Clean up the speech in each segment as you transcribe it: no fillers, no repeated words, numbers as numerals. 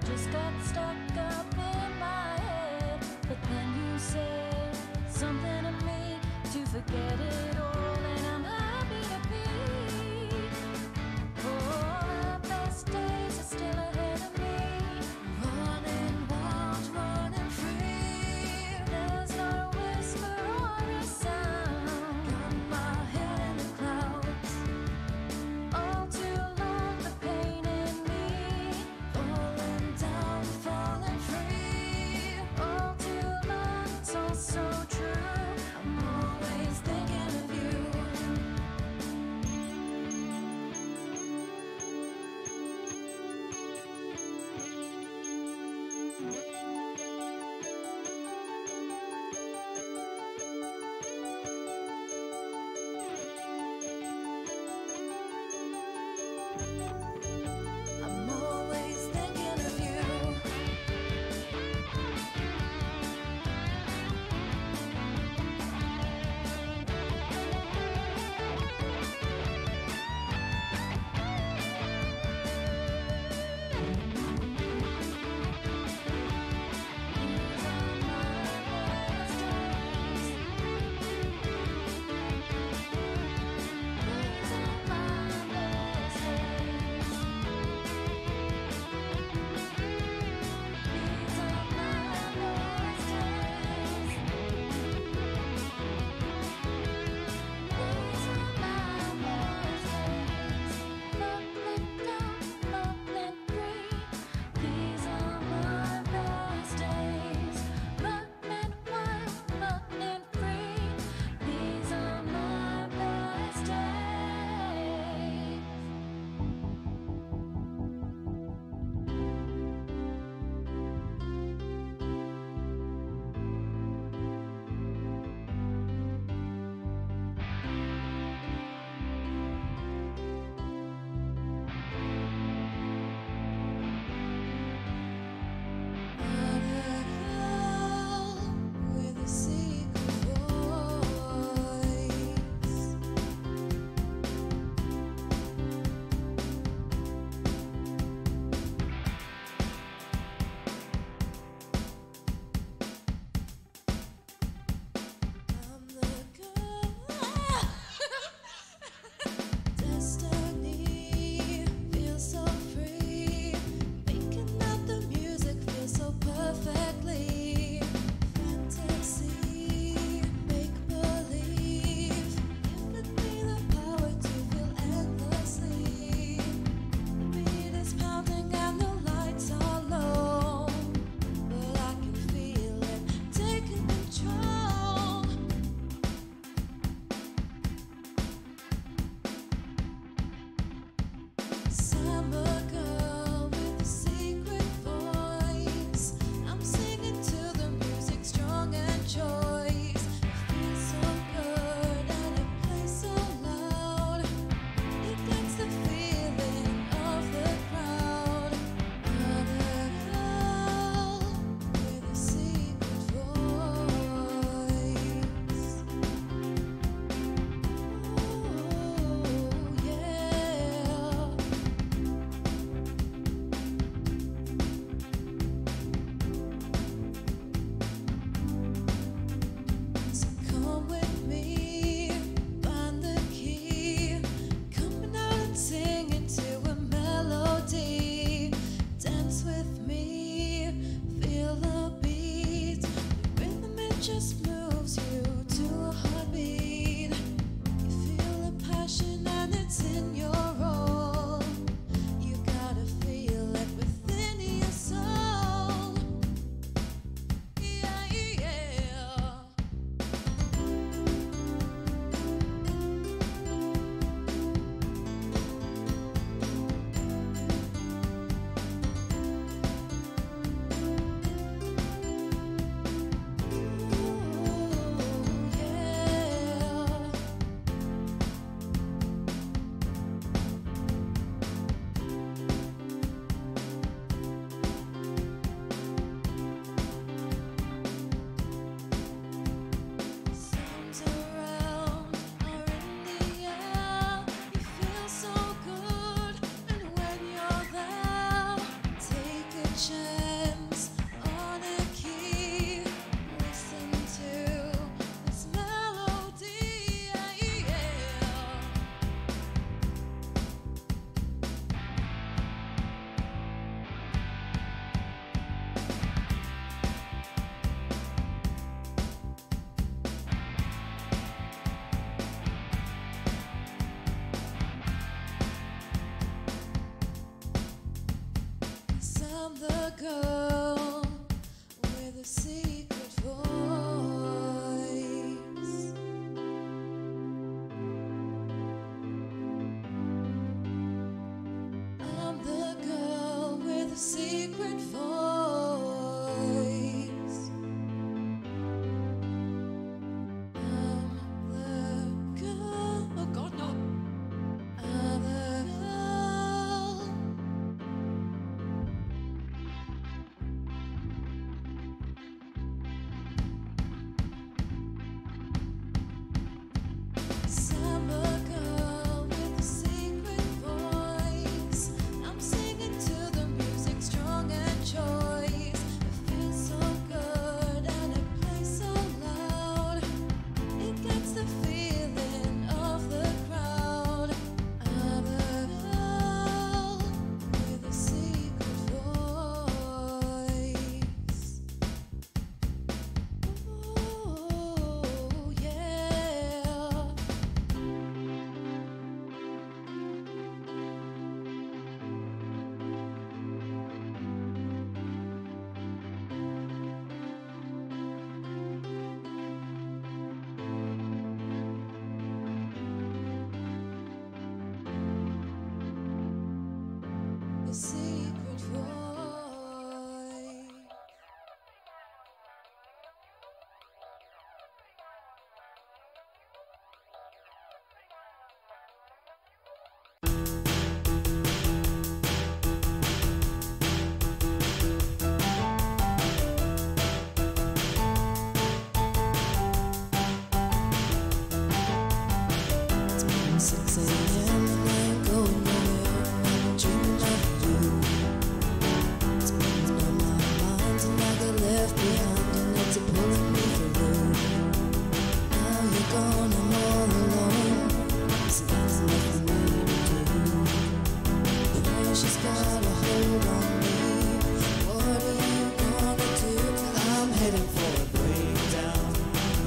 just got stuck up in my head. But then you said something to me to forget it all, and I'm happy to be. Oh, my best days are still ahead of me. Running wild, running free. There's not a whisper or a sound. Got my head in the clouds. All too long, the pain in me. Falling down, falling free. All too long, it's all so true. I'm always thinking of you. I'm always thinking of you. Destiny feels so free, making up the music feels so perfectly. Fantasy, make believe, giving me the power to feel endlessly. Beat is pounding and the lights are low, but I can feel it taking control. Summer girl with a secret voice, I'm singing to the music, strong and choice. It feels so good and it plays so loud. It gets the feeling of the crowd. Other girl with a secret voice. Oh yeah. So come with me, find the key, coming out and singing to a melody. Dance with me, feel the beat, the rhythm it just moves you to a heartbeat. You feel the passion and it's in your all. You gotta feel it within your soul. Yeah, yeah. Ooh. girl with a secret voice. I'm the girl with a secret voice. I'm the girl. Oh God, no. I'm the girl. Summer girl with a secret voice. I'm singing to the music, strong and choice. It feels so good and it plays so loud. It gets the feeling of the crowd. I'm a girl with a secret voice. Oh yeah. A secret voice. It's been 6 a.m. and I ain't going nowhere. I've been dreaming of you. It's been on my mind and I get left behind and it's pulling me through. Now you're gone, I'm all alone. So there's nothing for me to do. Pressure's got a hold on me. What are you gonna do? I'm heading for a breakdown,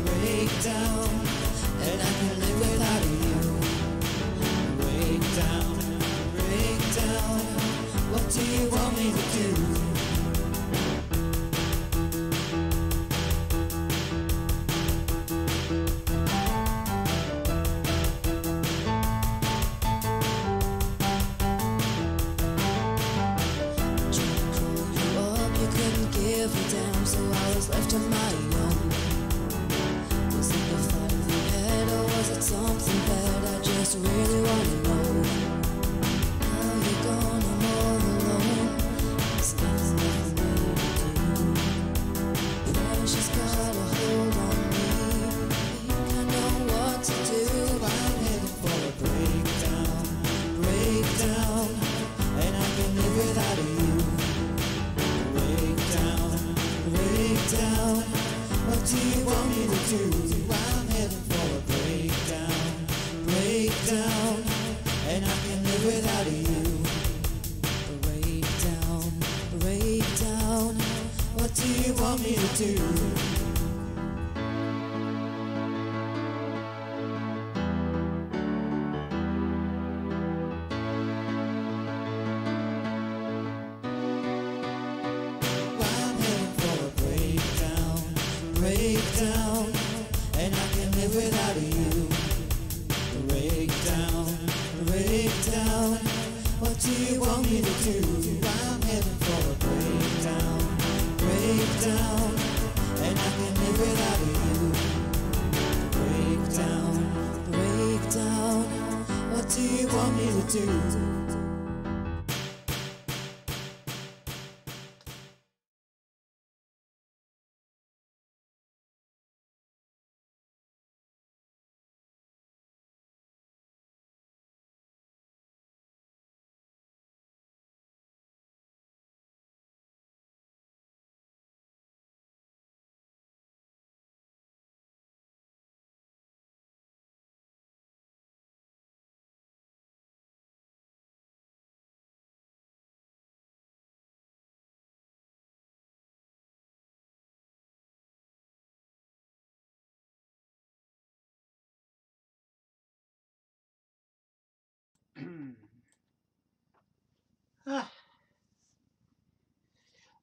breakdown, and I can live without you. Breakdown, breakdown. What do you want me to do? Trying to call you up, you couldn't give a damn, so I was left on my own. Was it the fight we had, or was it something bad? I just really wanna know. Now you're gone, I'm all alone. There's nothing for me to do. Pressure's got a hold on me. I know what to do. I'm heading for a breakdown, breakdown, and I can live without you. Breakdown, breakdown. What do you want me to do? I'm heading for a breakdown, breakdown, and I can live without you. Breakdown, breakdown. What do you want me to do? I'm heading for a breakdown, breakdown, and I can live without you. Breakdown, breakdown. What do you want me to do? I'm heading for a breakdown, breakdown, and I can live without you. Breakdown, breakdown. What do you want me to do?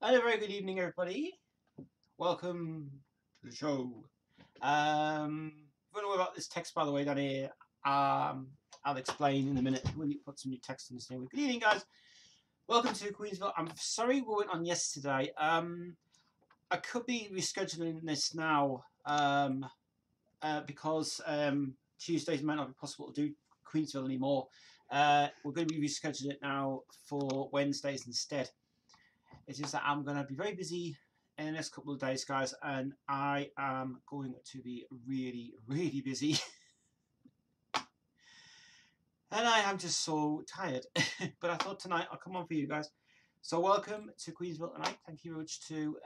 And a very good evening, everybody. Welcome to the show. If you don't know about this text, by the way, down here, I'll explain in a minute when you put some new text in this thing. Good evening, guys. Welcome to Queensville. I'm sorry we went on yesterday. I could be rescheduling this now because Tuesdays might not be possible to do Queensville anymore. We're going to be rescheduling it now for Wednesdays instead. It's just that I'm going to be very busy in the next couple of days, guys, and I am going to be really, really busy. And I am just so tired. But I thought tonight I'll come on for you guys. So welcome to Queensville tonight. Thank you very much to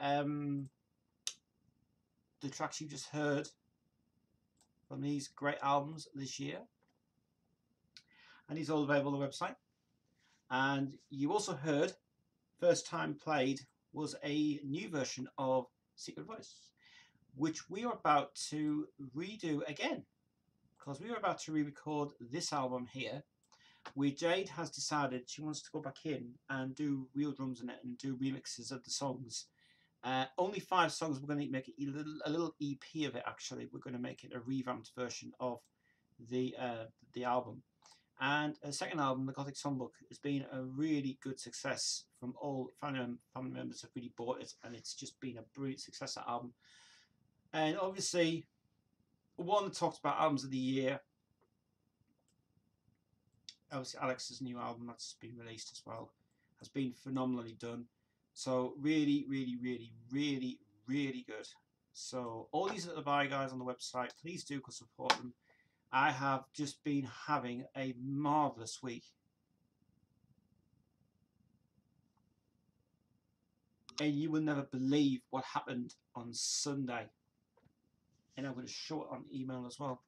the tracks you just heard from these great albums this year. And these are all available on the website. And you also heard first time played was a new version of Secret Voice, which we are about to redo again, because we are about to re-record this album here, where Jade has decided she wants to go back in and do real drums in it and do remixes of the songs. Only 5 songs. We're going to make it a little EP of it. Actually, we're going to make it a revamped version of the album. And a second album, The Gothic Songbook, has been a really good success from all family members have really bought it, and it's just been a brilliant success, that album. And obviously, one that talked about albums of the year, obviously Alex's new album that's been released as well, has been phenomenally done. So really, really, really, really, really good. So all these are to buy, guys, on the website. Please do support them. I have just been having a marvellous week. And you will never believe what happened on Sunday. And I'm going to show it on email as well.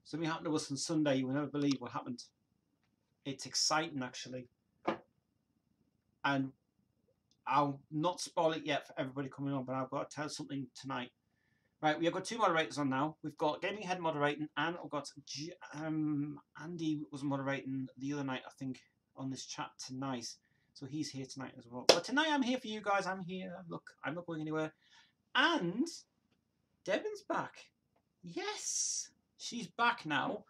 Something happened to us on Sunday. You will never believe what happened. It's exciting, actually. And I'll not spoil it yet for everybody coming on, but I've got to tell something tonight. Right, we've got 2 moderators on now. We've got Gaming Head moderating, and I've got Andy was moderating the other night, I think, on this chat tonight. So he's here tonight as well. But tonight I'm here for you guys. I'm here. Look, I'm not going anywhere. And Devon's back. Yes, she's back now.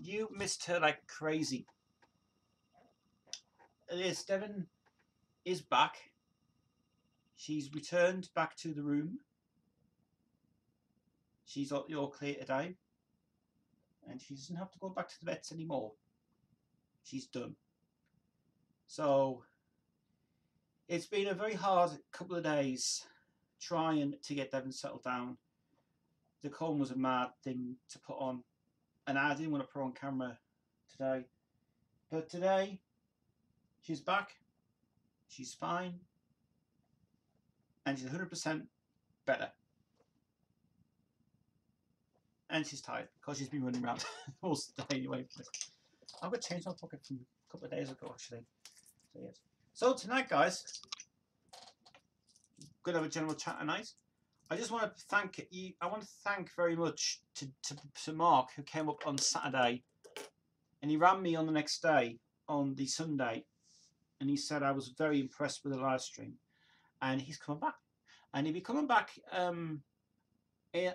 You missed her like crazy. Yes, Devon is back. She's returned back to the room. She's all clear today, and she doesn't have to go back to the vets anymore. She's done. So it's been a very hard couple of days trying to get Devon settled down. The comb was a mad thing to put on, and I didn't want to put her on camera today. But today, she's back. She's fine, and she's 100% better. And she's tired because she's been running around most of the day anyway. I've got changed my pocket from a couple of days ago, actually. So yes. So tonight, guys, we're going to have a general chat tonight. I just want to thank you. I want to thank very much to Mark, who came up on Saturday, and he rang me on the next day, on the Sunday, and he said I was very impressed with the live stream, and he's coming back, and he'll be coming back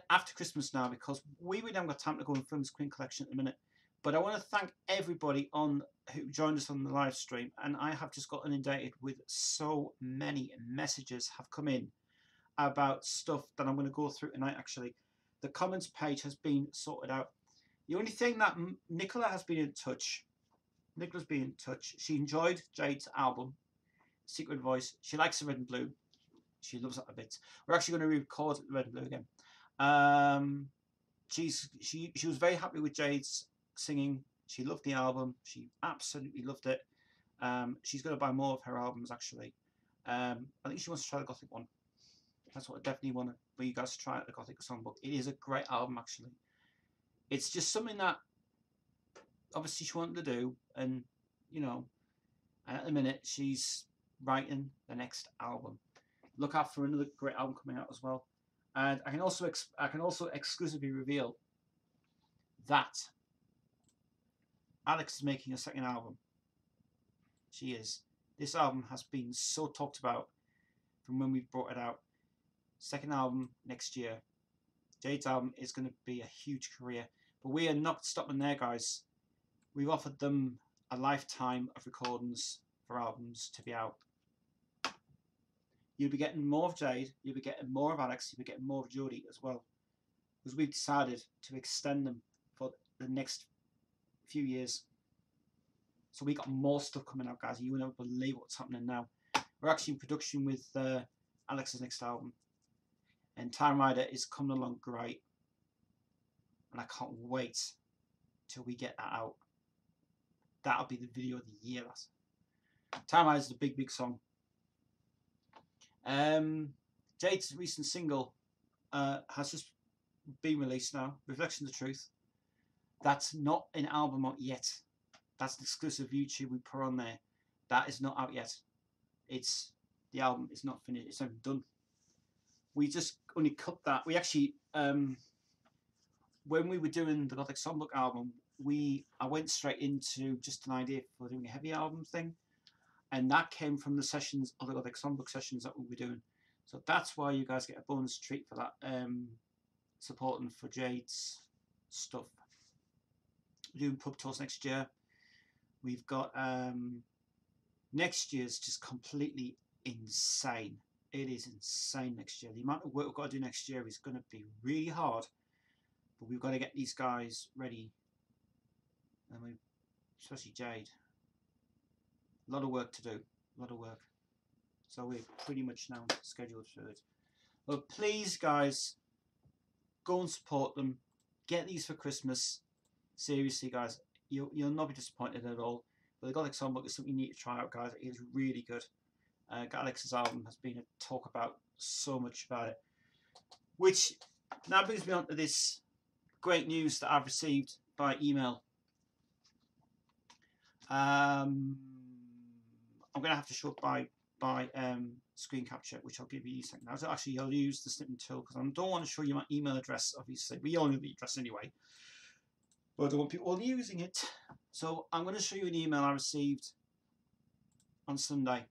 after Christmas now, because we really haven't got time to go and film this Queen collection at the minute. But I want to thank everybody who joined us on the live stream, and I have just got inundated with so many messages have come in about stuff that I'm going to go through tonight. Actually, the comments page has been sorted out. The only thing that Nicola has been in touch. Nicola's been in touch. She enjoyed Jade's album, Secret Voice. She likes the red and blue. She loves that a bit. We're actually going to re-record the red and blue again. She was very happy with Jade's singing. She loved the album. She absolutely loved it. She's going to buy more of her albums, actually. I think she wants to try the Gothic one. That's what I definitely want for you guys to try out, the Gothic Songbook. It is a great album, actually. It's just something that obviously she wanted to do, and and at the minute she's writing the next album. Look out for another great album coming out as well. And I can also exclusively reveal that Alex is making a second album. She is. This album has been so talked about from when we brought it out. Second album next year. Jade's album is going to be a huge career. But we are not stopping there, guys. We've offered them a lifetime of recordings for albums to be out. You'll be getting more of Jade, you'll be getting more of Alex, you'll be getting more of Jodie as well. Because we've decided to extend them for the next few years. So we got more stuff coming out, guys. You will never believe what's happening now. We're actually in production with Alex's next album. And Time Rider is coming along great. And I can't wait till we get that out. That'll be the video of the year. Time Rider is the big, big song. Jade's recent single has just been released now. Reflection of the Truth. That's not an album out yet. That's an exclusive YouTube we put on there. That is not out yet. The album is not finished. It's not done. We just only cut that. We actually, when we were doing the Gothic Songbook album, I went straight into just an idea for doing a heavy album thing, and that came from the sessions, other Gothic Songbook sessions that we were doing. So that's why you guys get a bonus treat for that, supporting for Jade's stuff. We're doing pub tours next year. We've got next year's just completely insane. It is insane next year. The amount of work we've got to do next year is going to be really hard, but we've got to get these guys ready, and especially Jade. A lot of work to do. A lot of work. So we're pretty much now scheduled for it. But please, guys, go and support them. Get these for Christmas. Seriously, guys, you'll not be disappointed at all. But the Gothic Songbook is something you need to try out, guys. It is really good. Alex's album has been a talk about so much about it. Which now brings me on to this great news that I've received by email. I'm going to have to show it by screen capture, which I'll give you a second. Actually, I'll use the snipping tool because I don't want to show you my email address, obviously. We all know the address anyway. But I don't want people using it. So I'm going to show you an email I received on Sunday.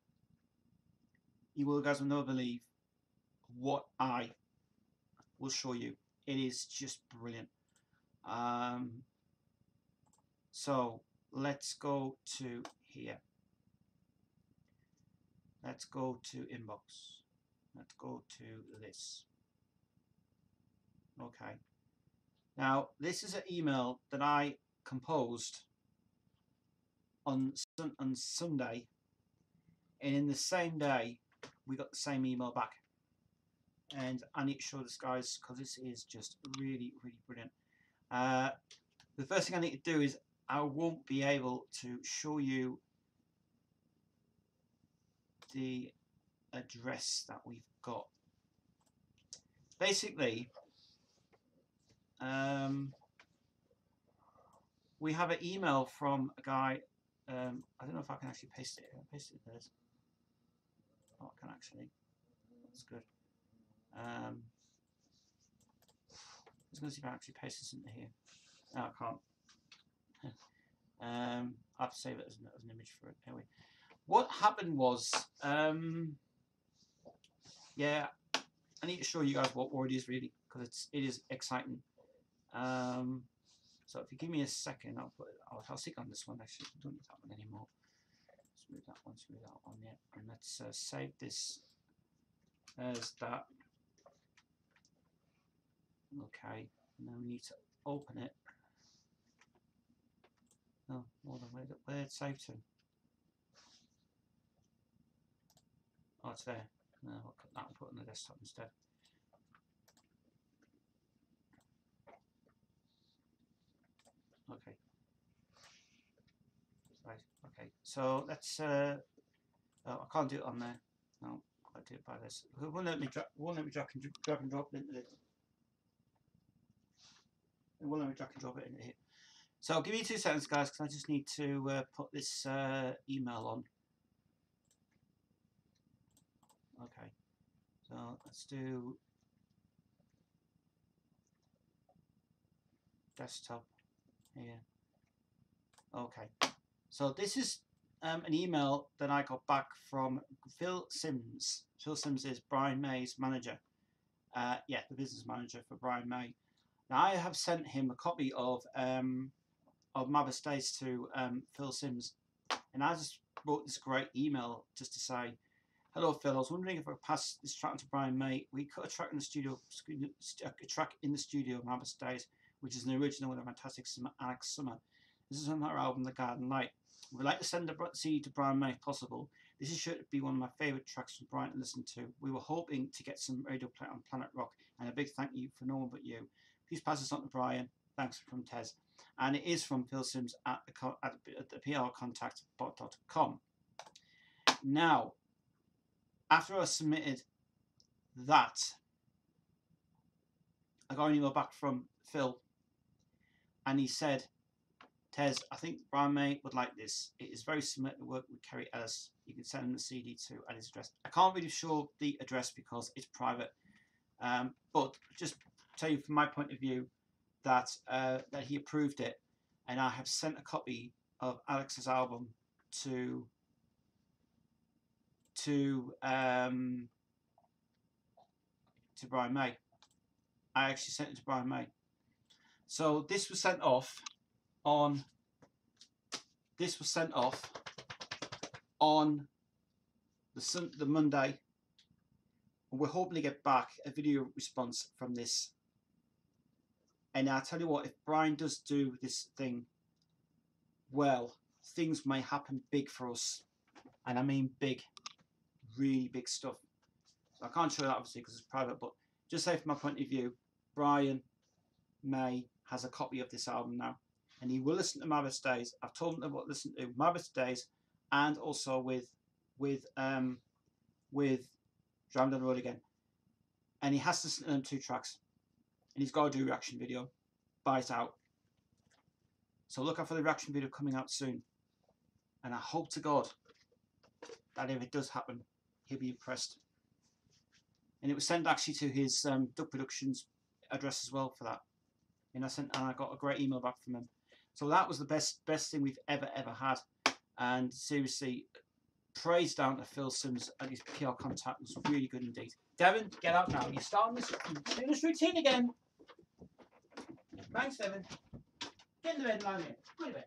You guys will never believe what I will show you. It is just brilliant. So let's go to here. Let's go to inbox. Let's go to this. Okay. Now, this is an email that I composed on Sunday, and in the same day, we got the same email back. And I need to show this, guys, because this is just really, really brilliant. The first thing I need to do is I won't be able to show you the address that we've got. Basically, we have an email from a guy. I don't know if I can actually paste it. I'll paste it there. Oh, I can actually. That's good. I'm just going to see if I can actually paste this into here. No, I can't. I have to save it as an image for it. Anyway, what happened was, yeah, I need to show you guys what it is really, because it is exciting. So if you give me a second, I'll stick on this one. Actually, I don't need that one anymore. Smooth that one, yeah. And let's save this as that. Okay, and then we need to open it. Oh, hold on, where did it save to? Oh, it's there. No, I'll cut that and put it on the desktop instead. Okay. Right. Okay. So let's. Oh, I can't do it on there. No, I do it by this. It won't let me drag and drop it into it. It won't let me drag and drop it into here. So I'll give you 2 seconds, guys, because I just need to put this email on. Okay. So let's do desktop here. Okay. So this is an email that I got back from Phil Sims. Phil Sims is Brian May's manager. Yeah, the business manager for Brian May. Now, I have sent him a copy of Mabba's Days to Phil Sims, and I just wrote this great email just to say, hello Phil, I was wondering if I could pass this track to Brian May. We cut a track in the studio, Mabba's Days, which is an original with a fantastic Alex Summer. This is from our album The Garden Light. We'd like to send a CD to Brian May if possible. This is sure to be one of my favourite tracks from Brian to listen to. We were hoping to get some radio play on Planet Rock, and a big thank you for no one but you. Please pass this on to Brian. Thanks from Tez. And it is from Phil Sims at the prcontact.com. Now, after I submitted that, I got an email back from Phil, and he said, Tez, I think Brian May would like this. It is very similar to work with Kerry Ellis. You can send him the CD to at his address. I can't really show the address because it's private, but just tell you from my point of view that that he approved it, and I have sent a copy of Alex's album to Brian May. I actually sent it to Brian May. So this was sent off on the Monday, and we're hoping to get back a video response from this. And I tell you what, if Brian does do this thing well, things may happen big for us, and I mean big, really big stuff. So I can't show that obviously because it's private, but just say from my point of view, Brian May has a copy of this album now, and he will listen to Mabba's Days. I've told him to listen to Mabba's Days, and also with Driving Down the Road Again, and he has to listen to them 2 tracks, and he's got to do a reaction video, buy it out. So look out for the reaction video coming out soon, and I hope to God that if it does happen, he'll be impressed. And it was sent actually to his Duck Productions address as well for that. And I got a great email back from him. So that was the best thing we've ever had. And seriously, praise down to Phil Sims and his PR contact. Was really good indeed. Devin, get out now. You're starting doing this routine again. Thanks, Devin. Get in the bed, lie here. Go to bed.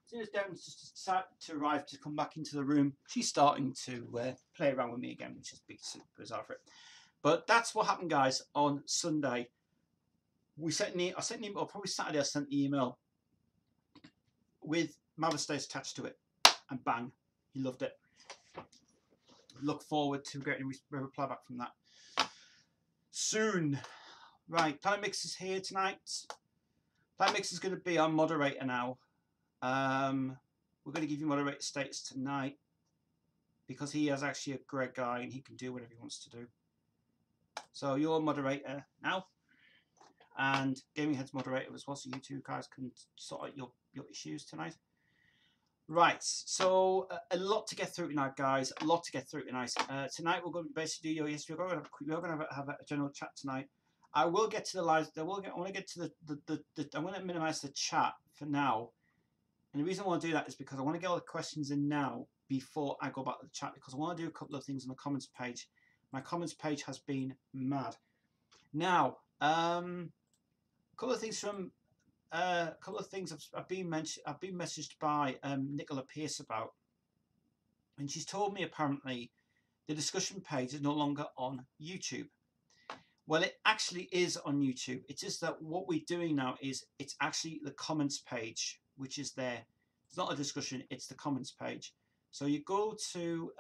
As soon as Devon's just decided to arrive to come back into the room, she's starting to play around with me again, which is bizarre for it. But that's what happened, guys, on Sunday. I sent an email, or probably Saturday, I sent the email with Mabba's Days attached to it, and bang, he loved it. Look forward to getting a reply back from that soon. Right, Planet Mix is here tonight. Planet Mix is going to be our moderator now. We're going to give you moderator status tonight because he is actually a great guy and he can do whatever he wants to do. So you're moderator now, and Gaming Head's moderator as well, so you two guys can sort out your issues tonight. Right, so a lot to get through tonight, guys. A lot to get through tonight. Tonight we're going to basically do your history. We're going to have a general chat tonight. I will get to the live. I want to get to I'm going to minimize the chat for now. And the reason I want to do that is because I want to get all the questions in now before I go back to the chat, because I want to do a couple of things on the comments page. My comments page has been mad. Now, a couple of things I've been messaged by Nicola Pierce about, and she's told me apparently the discussion page is no longer on YouTube. Well, it actually is on YouTube. It's just that what we're doing now is it's actually the comments page, which is there. It's not a discussion, it's the comments page. So you go to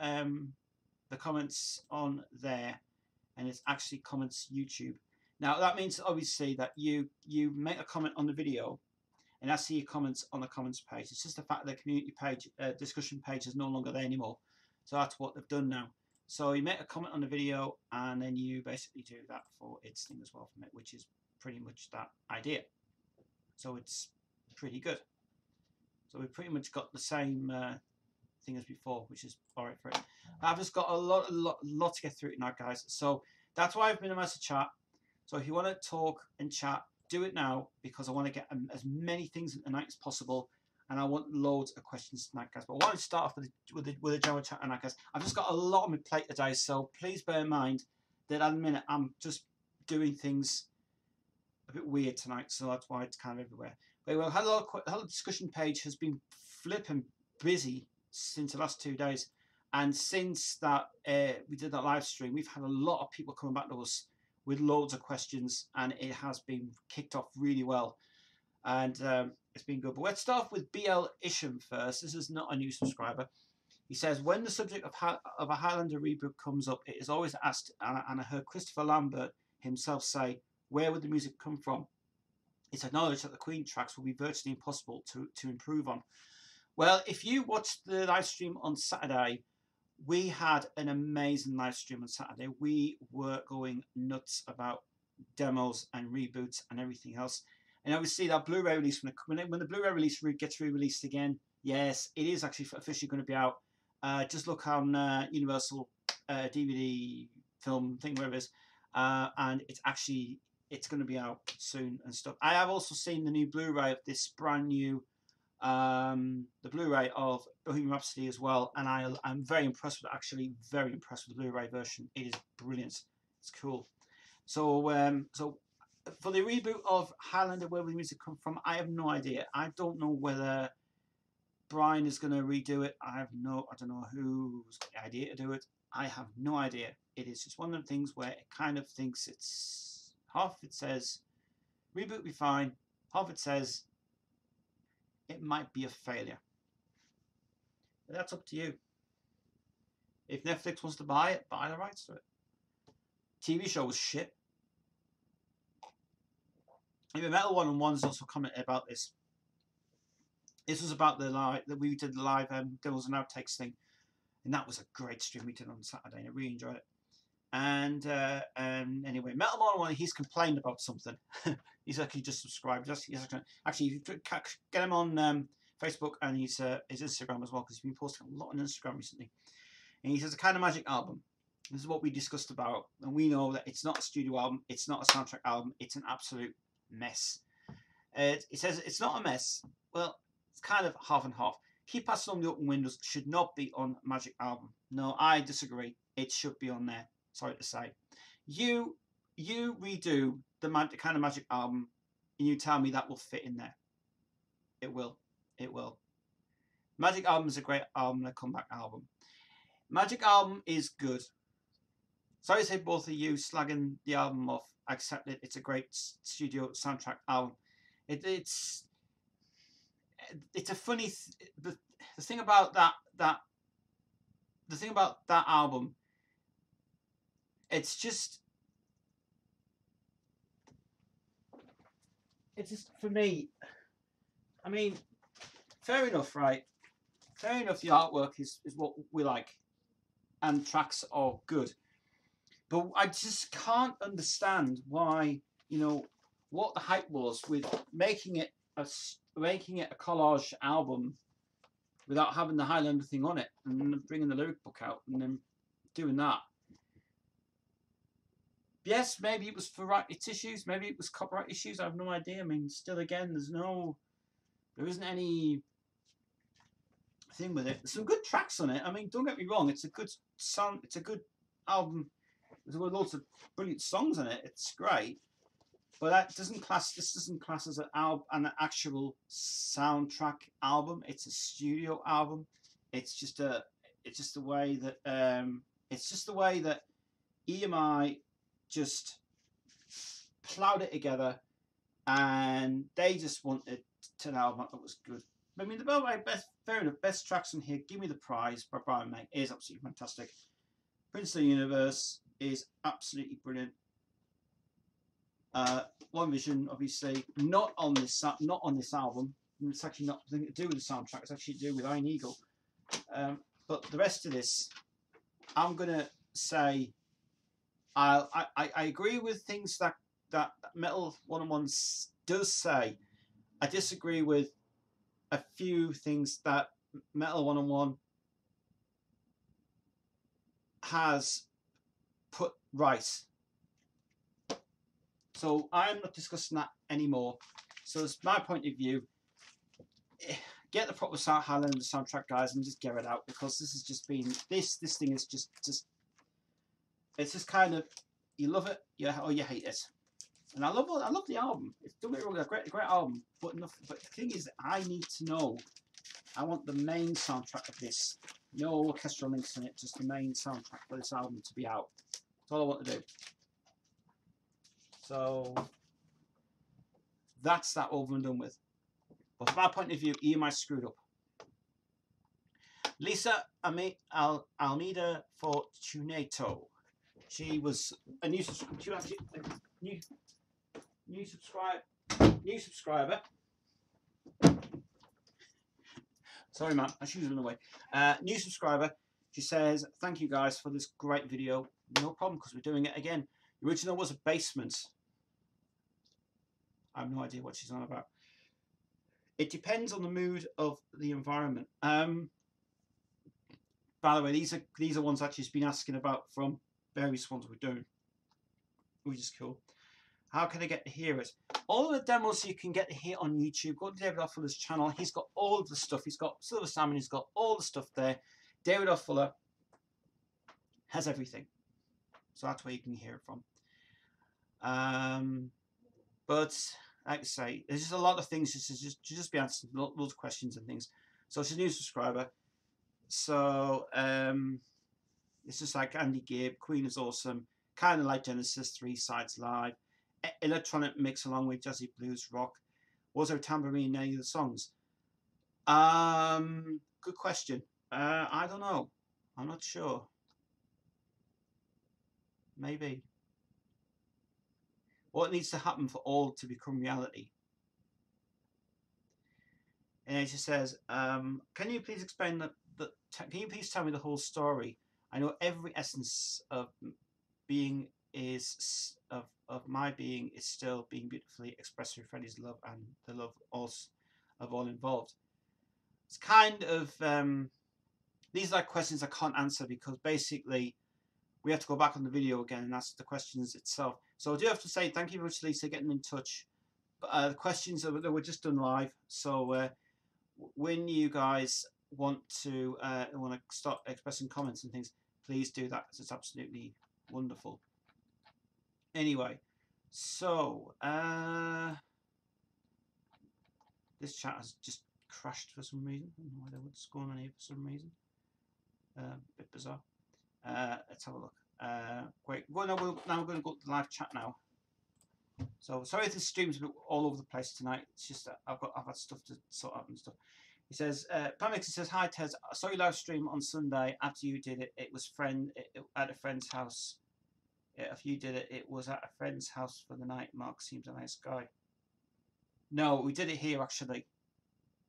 the comments on there, and it's actually comments YouTube. Now that means obviously that you make a comment on the video, and I see your comments on the comments page. It's just the fact that the community page, discussion page is no longer there anymore. So that's what they've done now. So you make a comment on the video, and then you basically do that for its thing as well from it, which is pretty much that idea. So it's pretty good. So we've pretty much got the same thing as before, which is all right for it. I've just got a lot to get through tonight, guys. So that's why I've minimized the chat. So if you want to talk and chat, do it now because I want to get as many things at the night as possible, and I want loads of questions tonight, guys. But I want to start off with the general chat tonight, guys. I've just got a lot on my plate today, so please bear in mind that at the minute I'm just doing things a bit weird tonight, so that's why it's kind of everywhere. But we've had a lot of discussion page has been flipping busy since the last 2 days, and since that we did that live stream, we've had a lot of people coming back to us with loads of questions, and it has been kicked off really well, and it's been good. But let's start off with BL Isham first. This is not a new subscriber. He says, when the subject of a Highlander reboot comes up, it is always asked, and I heard Christopher Lambert himself say, where would the music come from? It's acknowledged that the Queen tracks will be virtually impossible to improve on. Well, if you watched the live stream on Saturday, we had an amazing live stream on Saturday. We were going nuts about demos and reboots and everything else. And obviously that Blu-ray release, when the Blu-ray release gets re-released again, yes, it is actually officially going to be out. Just look on Universal DVD film thing, wherever it is, and it's going to be out soon and stuff. I have also seen the new Blu-ray of this brand new, the Blu-ray of Bohemian Rhapsody as well, and I'm very impressed with it. Actually, very impressed with the Blu-ray version. It is brilliant. It's cool. So, so for the reboot of Highlander, where will the music come from? I have no idea. I don't know whether Brian is going to redo it. I don't know who's got the idea to do it. I have no idea. It is just one of the things where it kind of thinks it's half it says reboot will be fine, half it says it might be a failure. But that's up to you. If Netflix wants to buy it, buy the rights to it. TV show was shit. Even Metal 101's also commented about this. This was about the live that we did the live demos and outtakes thing, and that was a great stream we did on Saturday, and I really enjoyed it. And anyway, Metal 101, he's complained about something. He's actually just subscribed. Actually, you get him on Facebook and his Instagram as well, because he's been posting a lot on Instagram recently. And he says, a kind of magic album. This is what we discussed about, and we know that it's not a studio album, it's not a soundtrack album, it's an absolute mess. It says it's not a mess. Well, it's kind of half and half. Keep Passing on the Open Windows should not be on Magic album. No, I disagree. It should be on there. Sorry to say. You redo the kind of Magic album, and you tell me that will fit in there. It will. It will. Magic album is a great album, a comeback album. Magic album is good. Sorry to say both of you slagging the album off. I accept it. It's a great studio soundtrack album. It's a funny the thing about that album. It's just for me. I mean, fair enough, right? Fair enough. The artwork is what we like, and tracks are good. But I just can't understand why, what the hype was with making it a collage album without having the Highlander thing on it, and bringing the lyric book out and then doing that. Yes, maybe it was for rights issues, maybe it was copyright issues. I have no idea. I mean, still again, there isn't any thing with it. There's some good tracks on it. I mean, don't get me wrong, it's a good song, it's a good album. There's lots of brilliant songs on it. It's great, but this doesn't class as an actual soundtrack album. It's a studio album. It's just the way that EMI just plowed it together, and they just wanted to an album that was good. I mean, fair enough, best tracks on here. Give Me the Prize by Brian May is absolutely fantastic. Prince of the Universe is absolutely brilliant. One Vision, obviously, not on this album. It's actually not nothing to do with the soundtrack. It's actually to do with Iron Eagle. But the rest of this, I'm gonna say, I agree with things that Metal 101 does say. I disagree with a few things that Metal 101 has put right. So I'm not discussing that anymore. So it's my point of view. Get the proper Highlander soundtrack, guys, and just get it out, because this has just been this thing is just it's just kind of, you love it, yeah, or you hate it. And I love the album. It's, don't get me wrong, a great album. But the thing is, I need to know. I want the main soundtrack of this. No orchestral links in it, just the main soundtrack for this album to be out. That's all I want to do. So that's that over and done with. But from my point of view, EMI screwed up. Lisa Almeida for Tue Nights. She was a new subscriber. Sorry, man, my shoes are in the way. New subscriber. She says, "Thank you guys for this great video." No problem, because we're doing it again. The original was a basement. I have no idea what she's on about. It depends on the mood of the environment. By the way, these are ones that she's been asking about from various ones we're doing, which is cool. How can I get to hear it? All of the demos you can get to hear on YouTube. Go to David Offulla's channel. He's got all of the stuff. He's got Silver Salmon. He's got all the stuff there. David Offulla has everything. So that's where you can hear it from. But like I say, there's just a lot of things. Just be answering loads of questions and things. So she's a new subscriber. So it's just like Andy Gibb. Queen is awesome. Kind of like Genesis. 3 sides live. Electronic mix along with jazzy blues rock. Was there a tambourine in any of the songs? Good question. I don't know. I'm not sure. Maybe. What needs to happen for all to become reality? And she says, "Can you please explain can you please tell me the whole story? I know every essence of being is of my being is still being beautifully expressed through Freddie's love and the love of all involved." It's kind of these are like questions I can't answer, because basically we have to go back on the video again and ask the questions itself. So I do have to say thank you very much, Lisa, getting in touch. But the questions that were just done live. So when you guys want to start expressing comments and things, please do that, because it's absolutely wonderful. Anyway, so this chat has just crashed for some reason. I don't know what's going on here for some reason. A bit bizarre. Let's have a look. Great. Well, now we're going to go to the live chat now. So sorry if the stream's a bit all over the place tonight. It's just that I've had stuff to sort out and stuff. He says, Pamix says, "Hi Tez, I saw your live stream on Sunday after you did it. It was at a friend's house. If you did it, it was at a friend's house for the night. Mark seems a nice guy." No, we did it here actually.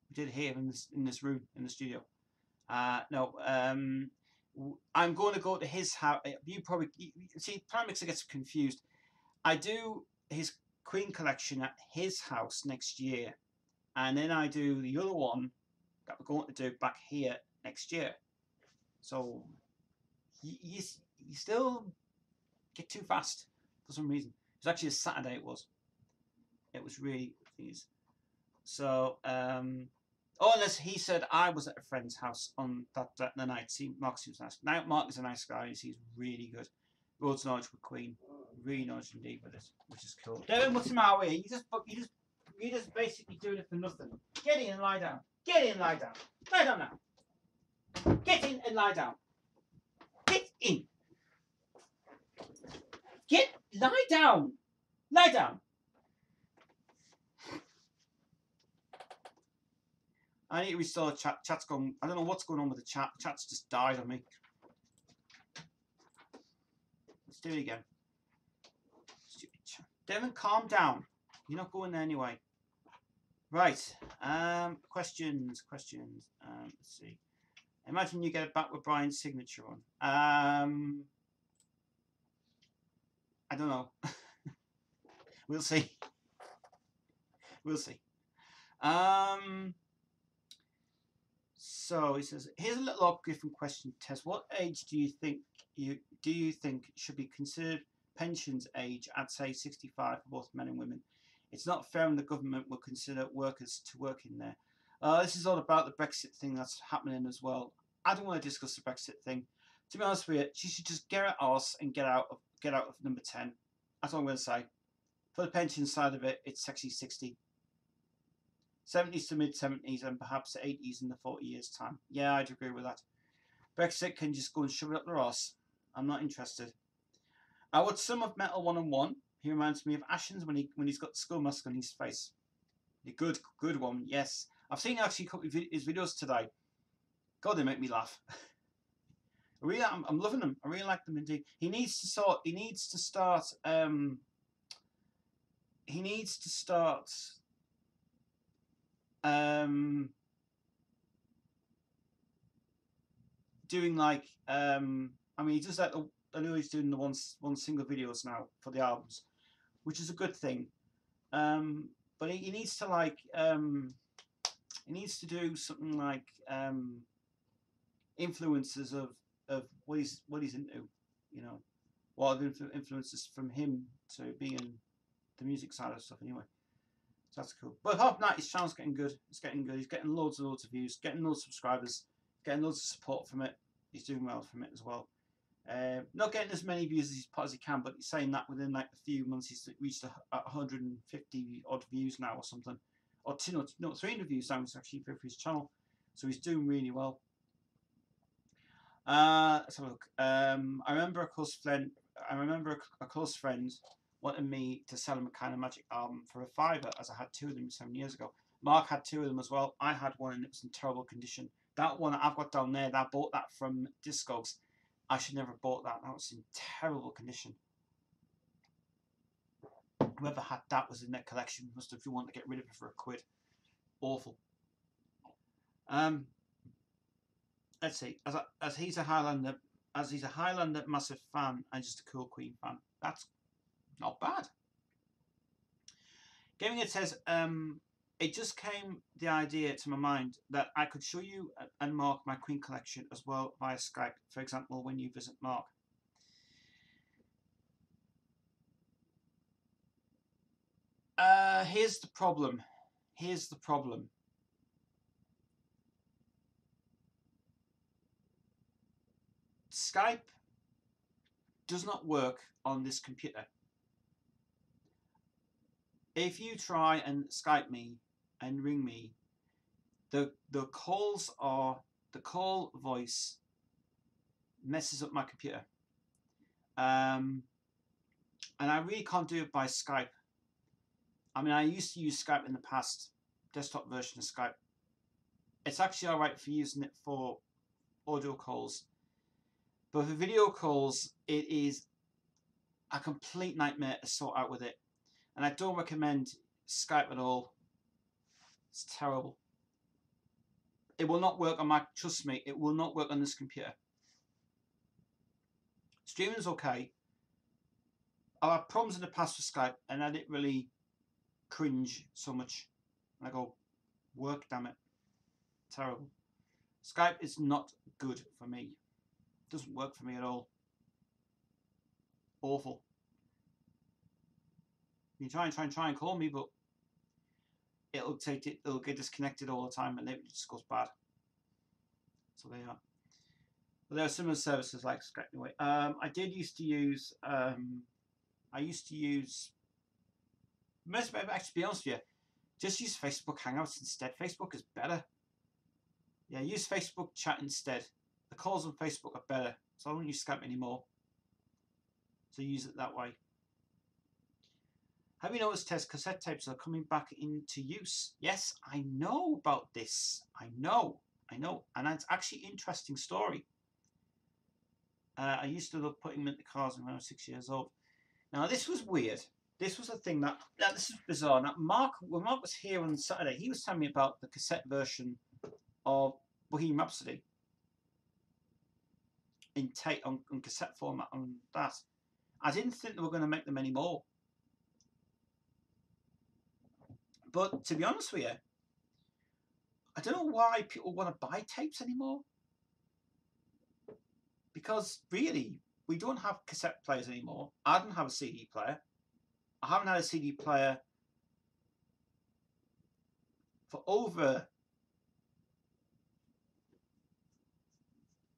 We did it here in this room in the studio. No, I'm going to go to his house. You probably see, Pamix gets confused. I do his Queen collection at his house next year, and then I do the other one that we're going to do back here next year. So you still get too fast for some reason. It was actually a Saturday. It was really these. So unless he said I was at a friend's house on that the night. See, Mark seems nice. Now Mark is a nice guy. He's really good. Roads knowledge with Queen. Really knowledge indeed with it, which is cool. Devin, what's the matter with you? You just basically doing it for nothing. Get in and lie down. Get in and lie down. Lie down now. Get in and lie down. Get in. Lie down. Lie down. I need to restore the chat. Chat's gone. I don't know what's going on with the chat. Chat's just died on me. Let's do it again. Stupid chat. Devin, calm down. You're not going there anyway. Right. Questions. Let's see. Imagine you get it back with Brian's signature on. I don't know. We'll see. We'll see. So he says, "Here's a little different question, Tess. What age do you think should be considered pensions age, I'd say 65 for both men and women. It's not fair when the government will consider workers to work in there. This is all about the Brexit thing that's happening as well. I don't want to discuss the Brexit thing. To be honest with you, she should just get her arse and get out of number 10. That's all I'm going to say. For the pension side of it, it's sexy 60. 70s to mid-70s and perhaps 80s in the 40 years' time. Yeah, I'd agree with that. Brexit can just go and shove it up their arse. I'm not interested. I would sum of Metal 101. He reminds me of Ashens when he's got the skull mask on his face. The good one, yes. I've seen actually a couple of his videos today. God, they make me laugh. I'm loving them. I really like them indeed. He needs to start doing like I mean, he does that. I know he's doing the one single videos now for the albums, which is a good thing. But he needs to like he needs to do something like influences of what he's into, you know, what are influences from him to being in the music side of stuff anyway. So that's cool. But apart from that, his channel's getting good. It's getting good. He's getting loads of views, getting loads of subscribers, getting loads of support from it. He's doing well from it as well. Not getting as many views as he can, but he's saying that within like a few months he's reached 150 odd views now or something, or 300 views now actually for his channel. So he's doing really well. Let's have a look. I remember a close friend wanted me to sell him a Kind of Magic album for a £5, as I had 2 of them 7 years ago. Mark had 2 of them as well. I had one and it was in terrible condition. That one I've got down there, I bought that from Discogs. I should never have bought that. That was in terrible condition. Whoever had that was in their collection. Must have wanted to get rid of it for £1. Awful. Let's see. As he's a Highlander massive fan and just a cool Queen fan. That's not bad. Gaming It says, it just came the idea to my mind that I could show you and Mark my Queen collection as well via Skype, for example, when you visit Mark. Here's the problem. Skype does not work on this computer. If you try and Skype me and ring me, the call voice messes up my computer. And I really can't do it by Skype. I mean, I used to use Skype in the past, desktop version of Skype. It's actually alright for using it for audio calls. But for video calls, it is a complete nightmare to sort out with it. And I don't recommend Skype at all. It's terrible. It will not work on my, trust me, it will not work on this computer. Streaming's okay. I've had problems in the past with Skype and I didn't really cringe so much. And I go, work, damn it. Terrible. Skype is not good for me. It doesn't work for me at all. Awful. You try and call me, but it'll get disconnected all the time and it just goes bad. So they are. But there are similar services like Skype anyway. I used to use actually, to be honest with you, just use Facebook Hangouts instead. Facebook is better. Yeah, use Facebook chat instead. The calls on Facebook are better. So I don't use Skype anymore. So use it that way. Have you noticed, Tez, cassette tapes are coming back into use? Yes, I know about this. I know. And it's actually an interesting story. I used to love putting them into cars when I was 6 years old. Now, this was weird. This was a thing that this is bizarre. Now, when Mark was here on Saturday, he was telling me about the cassette version of Bohemian Rhapsody on cassette format on that. I didn't think they were going to make them anymore. But to be honest with you, I don't know why people want to buy tapes anymore. Because really, we don't have cassette players anymore. I don't have a CD player. I haven't had a CD player for over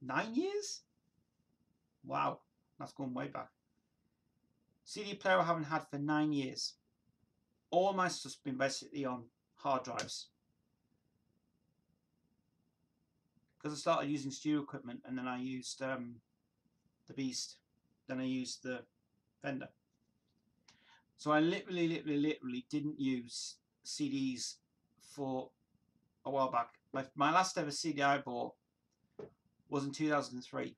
9 years. Wow, that's going way back. CD player I haven't had for 9 years. All my stuff's been basically on hard drives. Because I started using studio equipment, and then I used the Beast. Then I used the Fender. So I literally didn't use CDs for a while back. My last ever CD I bought was in 2003.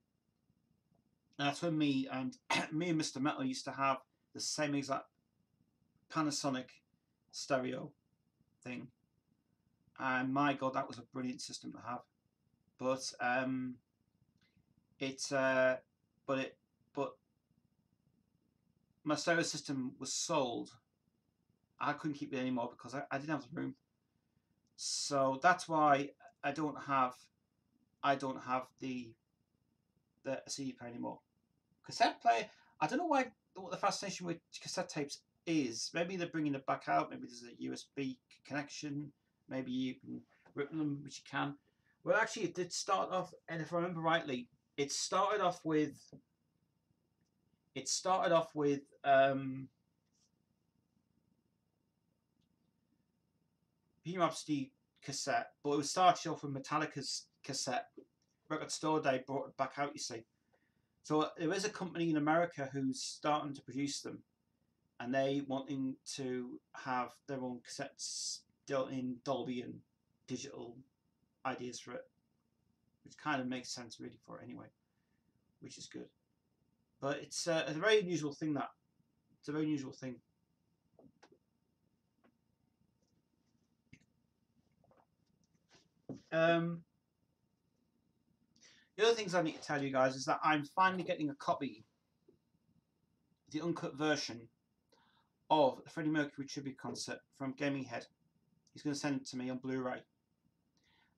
And that's when me and Mr. Metal used to have the same exact Panasonic stereo thing. And my God, that was a brilliant system to have. But my stereo system was sold. I couldn't keep it anymore because I didn't have the room. So that's why I don't have the CD player anymore. Cassette player, I don't know what the fascination with cassette tapes is. Maybe they're bringing it back out. Maybe there's a USB connection. Maybe you can rip them, which you can. Well, actually, it did start off, and if I remember rightly, it started off with Bohemian Rhapsody cassette, but it was started off with Metallica's cassette. Record Store Day brought it back out, you see. So there is a company in America who's starting to produce them, and they wanting to have their own cassettes dealt in Dolby and digital ideas for it, which kind of makes sense really for it anyway, which is good. But it's a very unusual thing. It's a very unusual thing. The other things I need to tell you guys is that I'm finally getting a copy, the uncut version of the Freddie Mercury tribute concert from Gaming Head. He's going to send it to me on Blu-ray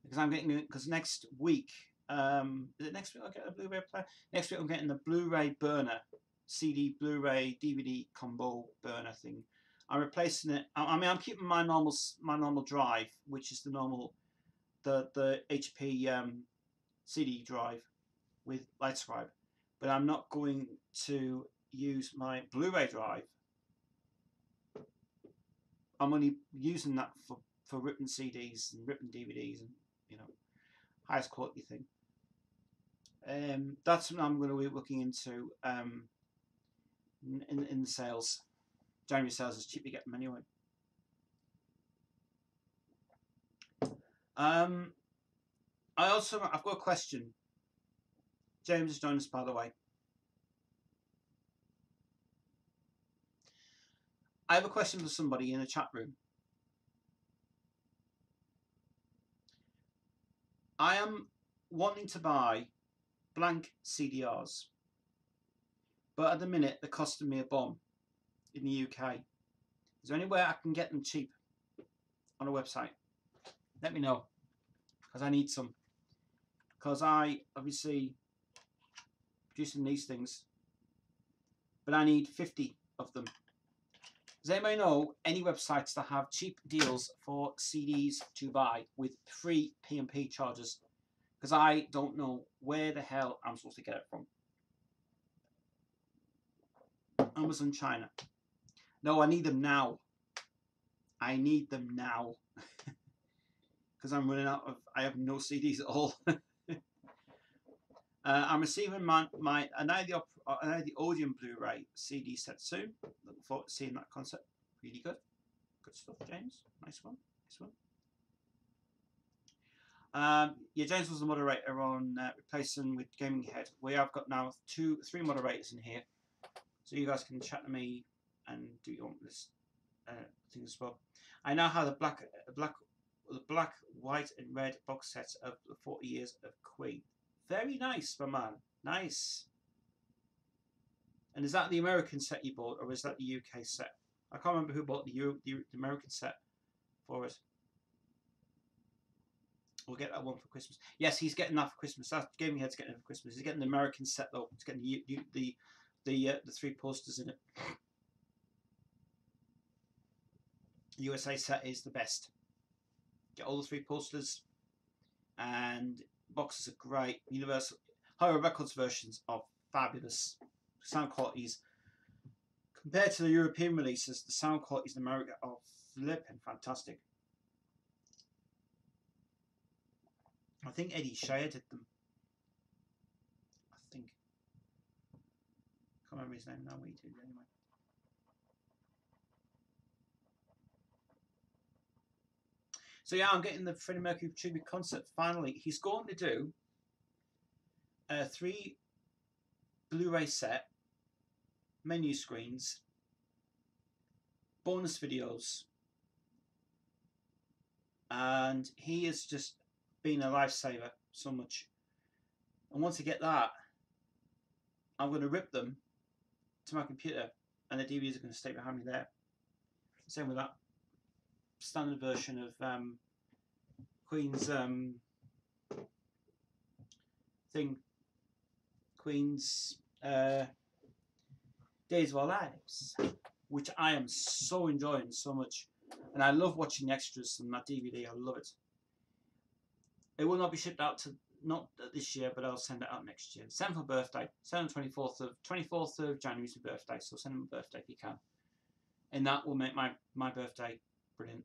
because I'm getting it. Because next week, is it next week I'll get a Blu-ray player? Next week I'm getting the Blu-ray burner, CD, Blu-ray, DVD combo burner thing. I'm replacing it. I mean, I'm keeping my normal drive, which is the normal, the HP CD drive with LightScribe, but I'm not going to use my Blu-ray drive. I'm only using that for ripping CDs and ripping DVDs and, you know, highest quality thing. That's what I'm going to be looking into in the sales. January sales is cheap to get them anyway. I've got a question. James has joined us, by the way. I have a question for somebody in the chat room. I am wanting to buy blank CDRs, but at the minute they're costing me a bomb in the UK. Is there any way I can get them cheap on a website? Let me know, because I need some. Because I obviously producing these things, but I need 50 of them. Does anybody know any websites that have cheap deals for CDs to buy with free P&P charges? Because I don't know where the hell I'm supposed to get it from. Amazon China. No, I need them now. I need them now. Because I'm running out of, I have no CDs at all. I'm receiving my the Odeon Blu-ray CD set soon. Looking forward to seeing that concert. Really good. Good stuff, James. Nice one. Nice one. Yeah, James was the moderator on replacing with Gaming Head. We have got now 3 moderators in here, so you guys can chat to me and do your own this thing as well. I now have the black, white, and red box sets of the 40 Years of Queen. Very nice, my man. Nice. And is that the American set you bought, or is that the UK set? I can't remember who bought the American set for it. We'll get that one for Christmas. Yes, he's getting that for Christmas. That's Gaming Head's getting it for Christmas. He's getting the American set though. He's getting the 3 posters in it. The USA set is the best. Get all the 3 posters, and boxes are great. Universal Higher Records versions are fabulous. Sound qualities compared to the European releases, the sound qualities in America are flipping fantastic. I think Eddie Shea did them. I think. Can't remember his name now. We did anyway. So yeah, I'm getting the Freddie Mercury tribute concert finally. He's going to do a 3 Blu-ray set, menu screens, bonus videos, and he has just been a lifesaver so much. And once I get that, I'm going to rip them to my computer, and the DVDs are going to stay behind me there. Same with that standard version of Queen's thing, Queen's Days of Our Lives, which I am so enjoying so much, and I love watching the extras on that DVD. I love it. It will not be shipped out to not this year, but I'll send it out next year. Send for birthday. Send on 24th of January is my birthday, so send them a birthday if you can, and that will make my birthday brilliant.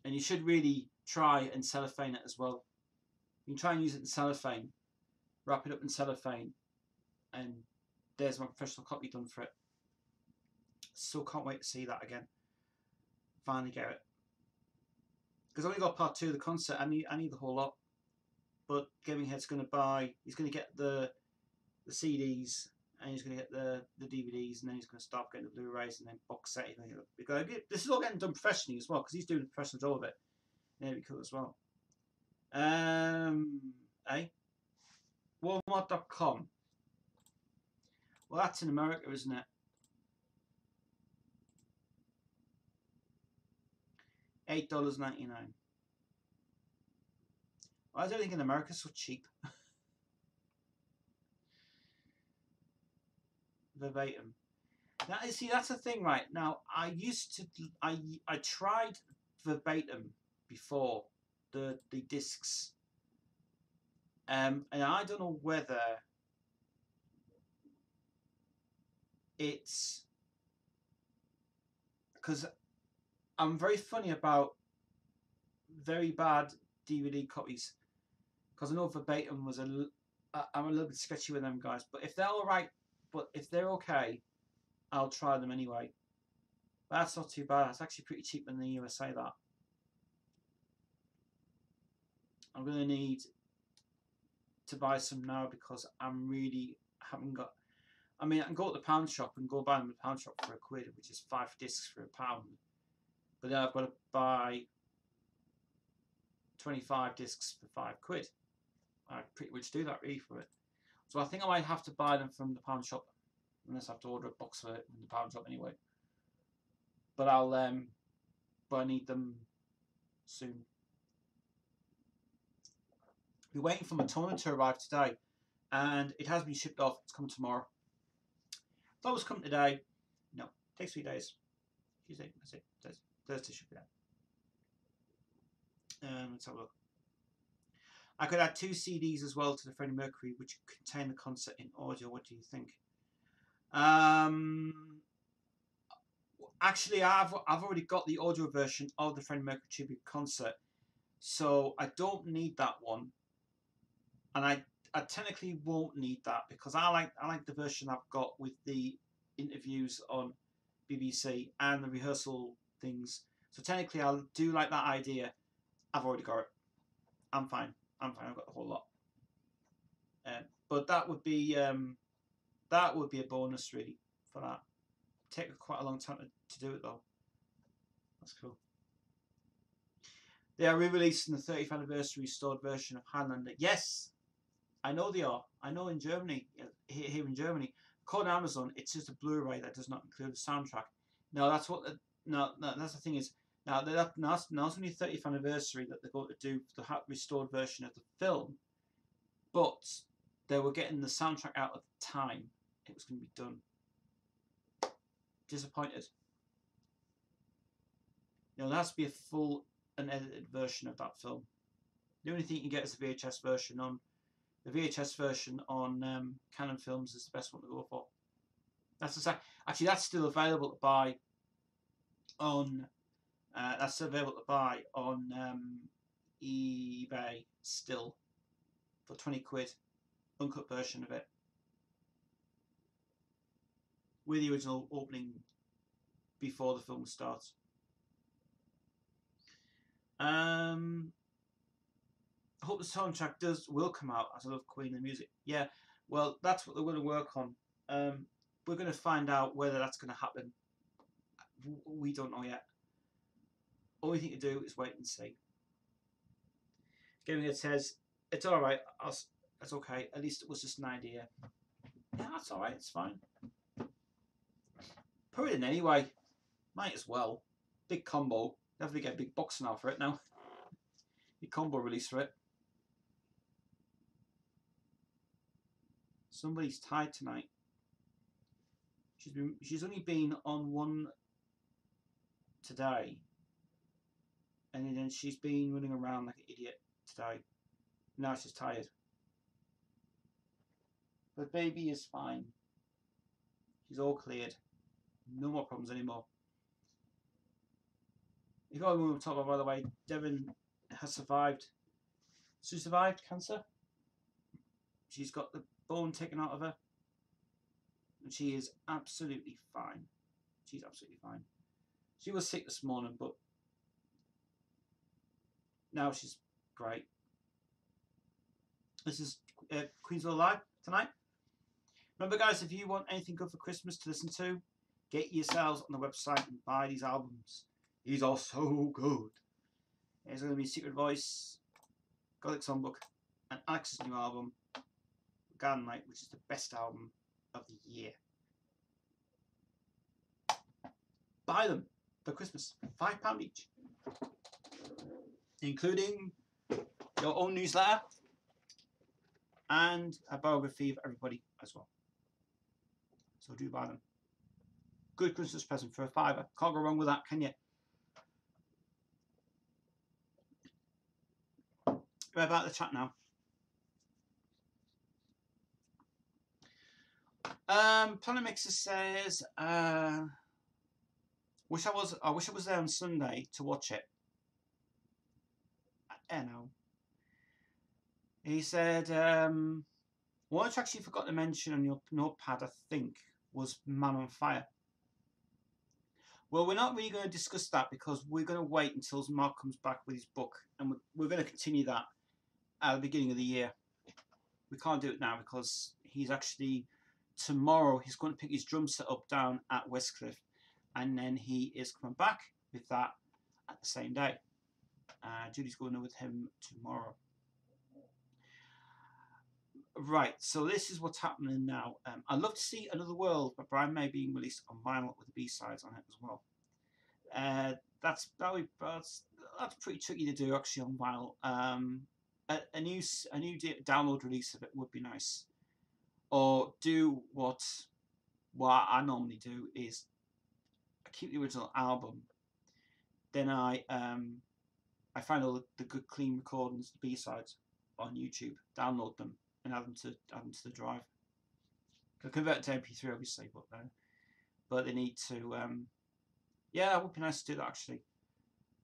And you should really try and cellophane it as well. You can try and use it in cellophane, wrap it up in cellophane, and there's my professional copy done for it. So can't wait to see that again. Finally get it. Because I only got part 2 of the concert. I need the whole lot. But Gaming Head's going to buy. He's going to get the CDs, and he's going to get the DVDs, and then he's going to start getting the Blu-rays, and then box set. This is all getting done professionally as well, because he's doing a professional job of it. Yeah, it'd be cool as well. Walmart.com. Well, that's in America, isn't it? $8.99. Why is everything in America so cheap? Verbatim. Now, you see, that's the thing, right? Now, I tried verbatim before the discs, and I don't know whether it's because I'm very funny about very bad DVD copies, because I know verbatim was I'm a little bit sketchy with them guys, but if they're alright, but if they're okay, I'll try them anyway. But that's not too bad. It's actually pretty cheap in the USA, that. I'm going to need to buy some now, because I'm really haven't got. I mean, I can go to the pound shop and go buy them at the pound shop for £1, which is 5 discs for £1. But then I've got to buy 25 discs for £5. I pretty much do that really for it. So I think I might have to buy them from the pound shop, unless I have to order a box for it from the pound shop anyway. But but I need them soon. We're waiting for my toner to arrive today, and it has been shipped off. It's coming tomorrow. Thought it was coming today. No, it takes 3 days. Tuesday, that's it. Thursday should be there. Let's have a look. I could add 2 CDs as well to the Freddie Mercury, which contain the concert in audio. What do you think? Actually, I've already got the audio version of the Freddie Mercury tribute concert, so I don't need that one, and I technically won't need that, because I like the version I've got with the interviews on BBC and the rehearsal things. So technically, I do like that idea. I've already got it. I'm fine. I've got the whole lot. But that would be a bonus really for that. Take quite a long time to do it though. That's cool. They are re-releasing the 30th anniversary restored version of Highlander. Yes, I know they are. I know in Germany, here in Germany, according to Amazon, it's just a Blu-ray that does not include the soundtrack. No, that's what. No, that's the thing is. Now, that's only 30th anniversary that they're going to do the restored version of the film, but they were getting the soundtrack out at the time it was going to be done. Disappointed. You know, there has to be a full and edited version of that film. The only thing you can get is the VHS version on. The VHS version on Canon Films is the best one to go for. Actually, that's still available to buy on. That's available to buy on eBay still for 20 quid, uncut version of it, with the original opening before the film starts. I hope the soundtrack will come out, as I love Queen and music. Yeah, well, that's what they're going to work on. We're going to find out whether that's going to happen. We don't know yet. All we need to do is wait and see. Gaming Head says, it's alright, that's okay, at least it was just an idea. Yeah, that's alright, it's fine. Put it in anyway. Might as well. Big combo. Definitely get a big box now for it now. Big combo release for it. Somebody's tired tonight. She's only been on one today. And then she's been running around like an idiot today. Now she's tired. But baby is fine. She's all cleared. No more problems anymore. If I want to talk about, by the way, Devon has survived. She survived cancer. She's got the bone taken out of her. And she is absolutely fine. She's absolutely fine. She was sick this morning, but now she's great. This is Queensville Live tonight. Remember, guys, if you want anything good for Christmas to listen to, get yourselves on the website and buy these albums. These are so good. There's going to be Secret Voice, Gothic Songbook, and Alex's new album, Garden Light, which is the best album of the year. Buy them for Christmas. £5 each. Including your own newsletter and a biography of everybody as well. So do buy them. Good Christmas present for £5. Can't go wrong with that, can you? Right about the chat now. Planet Mixer says, I wish I was there on Sunday to watch it. I know. He said, one track you forgot to mention on your notepad, I think, was Man on Fire. Well, we're not really going to discuss that because we're going to wait until Mark comes back with his book, and we're going to continue that at the beginning of the year. We can't do it now because he's actually, tomorrow, he's going to pick his drum set up down at Westcliff, and then he is coming back with that at the same day. Judy's going with him tomorrow. Right, so this is what's happening now. I'd love to see Another World by Brian May being released on vinyl with the B-sides on it as well. That's pretty tricky to do actually on vinyl. A new download release of it would be nice. Or do what I normally do is I keep the original album, then I find all the good clean recordings, the B-sides on YouTube, download them, and add them to the drive. I'll convert it to MP3 obviously, but they need to. Yeah, it would be nice to do that actually.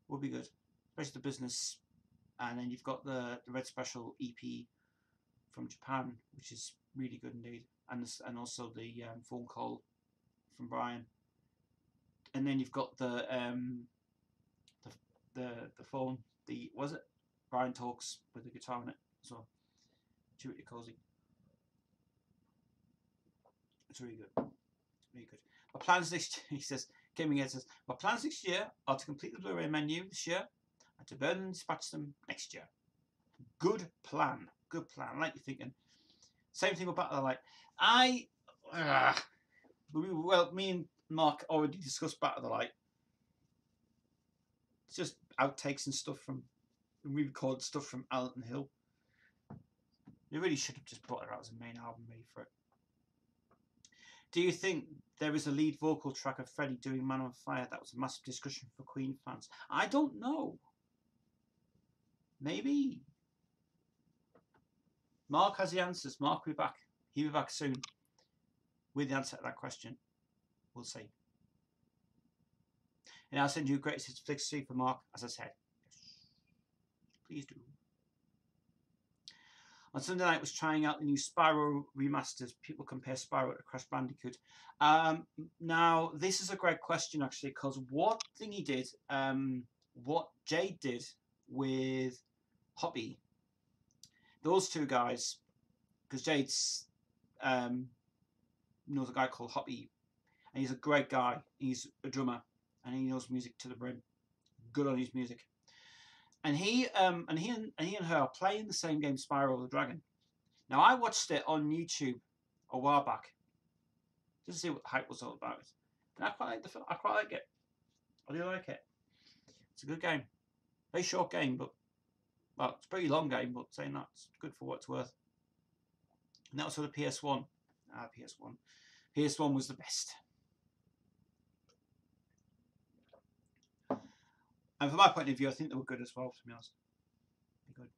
Would be good, especially the business. And then you've got the Red Special EP from Japan, which is really good indeed, and also the phone call from Brian. And then you've got the phone. Was it Brian Talks with the guitar on it as well. Really cozy. It's really good. Really good. My plans next year, he says, Gaming Ed says, my plans next year are to complete the Blu-ray menu this year and to burn and dispatch them next year. Good plan. Good plan. I like you thinking. Same thing with Battle of the Light. Well, me and Mark already discussed Battle of the Light. It's just outtakes and stuff from re-recorded stuff from Alton Hill. They really should have just brought it out as a main album ready for it. Do you think there is a lead vocal track of Freddie doing Man on Fire? That was a massive discussion for Queen fans. I don't know. Maybe. Mark has the answers. Mark will be back. He'll be back soon with the answer to that question. We'll see. And I'll send you a greatest hits flicks for Mark, as I said. Please do. On Sunday night was trying out the new Spyro remasters. People compare Spyro to Crash Bandicoot. Now, this is a great question, actually, because what thing he did, what Jade did with Hoppy, those two guys, because Jade's knows a guy called Hoppy, and he's a great guy. He's a drummer, and he knows music to the brim. Good on his music. And he and her are playing the same game, Spyro the Dragon. Now, I watched it on YouTube a while back just to see what the hype was all about. And I quite like the film. I quite like it. I do like it. It's a good game. Very short game, but well, it's a pretty long game. But saying that, it's good for what it's worth. And that was for the PS1. PS1. PS1 was the best. And from my point of view, I think they were good as well, to be honest. Good.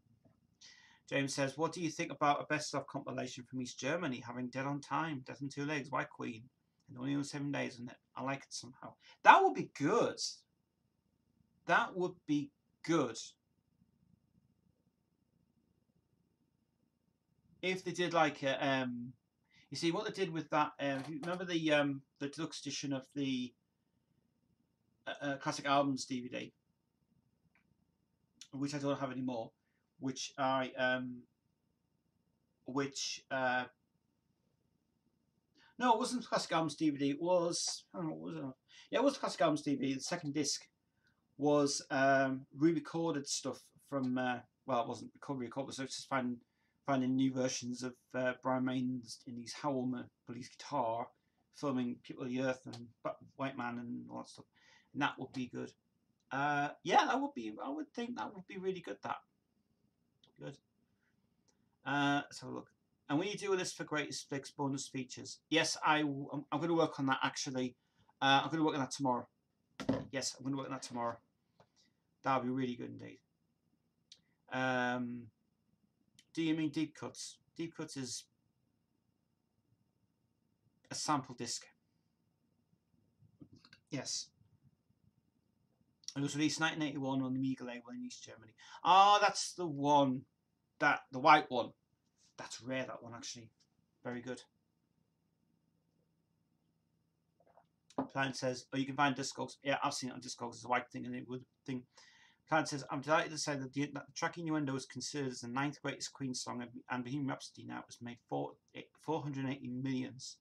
James says, what do you think about a best-of compilation from East Germany having Dead on Time, Death on Two Legs, White Queen, and only on 7 days, and I like it somehow. That would be good. That would be good. If they did like a, you see what they did with that, if you remember the deluxe edition of the classic albums DVD, which I don't have anymore, which I no, it wasn't classic albums DVD. It was, I don't know, what was it? Yeah, it was classic albums DVD. The second disc was re-recorded stuff from well, it wasn't recorded, so it's just finding new versions of Brian May in his Howlmer, but his guitar, filming People of the Earth and White Man and all that stuff, and that would be good. Yeah, that would be. I would think that would be really good. That good. Let's have a look. And when you do a list for greatest flicks bonus features, yes, I'm going to work on that actually. I'm going to work on that tomorrow. Yes, I'm going to work on that tomorrow. That'll be really good indeed. Do you mean Deep Cuts? Deep Cuts is a sample disc. Yes. It was released in 1981 on the Amiga label in East Germany. Oh, that's the one. The white one. That's rare, that one, actually. Very good. Client says, oh, you can find Discogs. Yeah, I've seen it on Discogs. It's a white thing, and it would thing. Client says, I'm delighted to say that the track Innuendo is considered as the 9th greatest Queen song, and Bohemian Rhapsody now has made 480 millions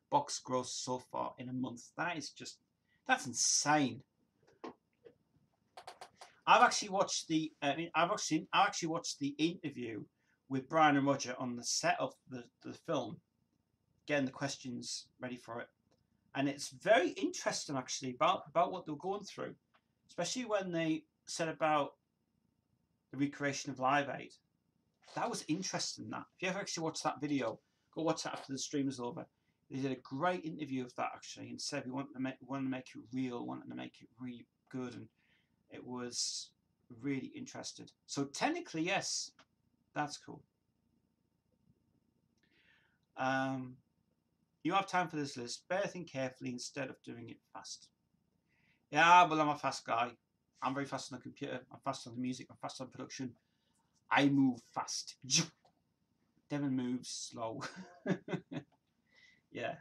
box gross so far in a month. That is just, that's insane. I've actually watched the. I've actually watched the interview with Brian and Roger on the set of the film, getting the questions ready for it, and it's very interesting actually about what they were going through, especially when they said about the recreation of Live Aid. That was interesting. That if you ever actually watch that video, go watch that after the stream is over. They did a great interview of that actually, and said we wanted to make it real, wanted to make it really good, and it was really interested. So technically, yes, that's cool. You have time for this list. Better think carefully instead of doing it fast. Yeah, well, I'm a fast guy. I'm very fast on the computer. I'm fast on the music. I'm fast on production. I move fast. Devon moves slow. Yeah,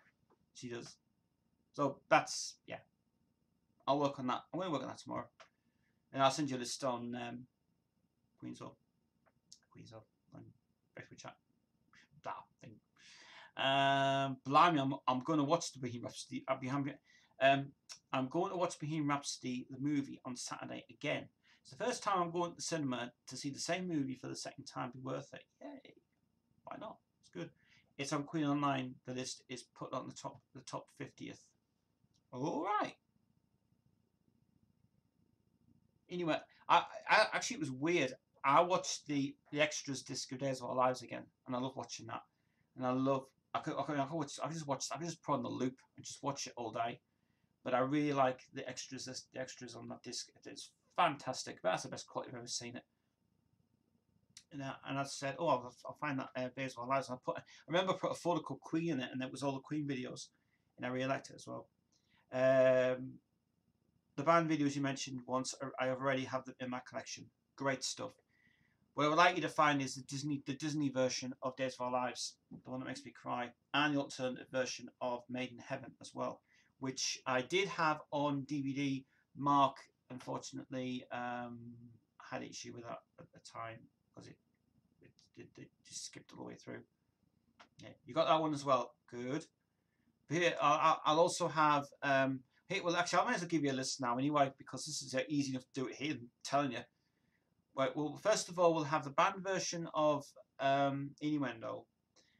she does. So that's, yeah. I'll work on that. I'm going to work on that tomorrow. And I'll send you a list on Queensville on Facebook chat. That thing. Blimey, I'm going to watch the Bohemian Rhapsody. I'm going to watch Bohemian Rhapsody, the movie, on Saturday again. It's the first time I'm going to the cinema to see the same movie for the second time. Be worth it. Yay. Why not? It's good. It's on Queen Online. The list is put on the top 50th. All right. anyway, I actually it was weird. I watched the extras disc of Days of Our Lives again, and I love watching that. And I love I just watch I can just put on the loop and just watch it all day. But I really like the extras. The extras on that disc. It's fantastic. That's the best quality I've ever seen it. And I said, oh, I'll find that Days of Our Lives. And I remember I put a photo called Queen in it, and it was all the Queen videos, and I really liked it as well. The band videos you mentioned once, I already have them in my collection. Great stuff. What I would like you to find is the Disney version of Days of Our Lives, the one that makes me cry, and the alternative version of Made in Heaven as well, which I did have on DVD. Mark, unfortunately, had issue with that at the time because it just skipped all the way through. Yeah, you got that one as well. Good. But here, I'll also have. Hey, well, actually, I might as well give you a list now anyway because this is easy enough to do it here. I'm telling you. Right. Well, first of all, we'll have the band version of Innuendo.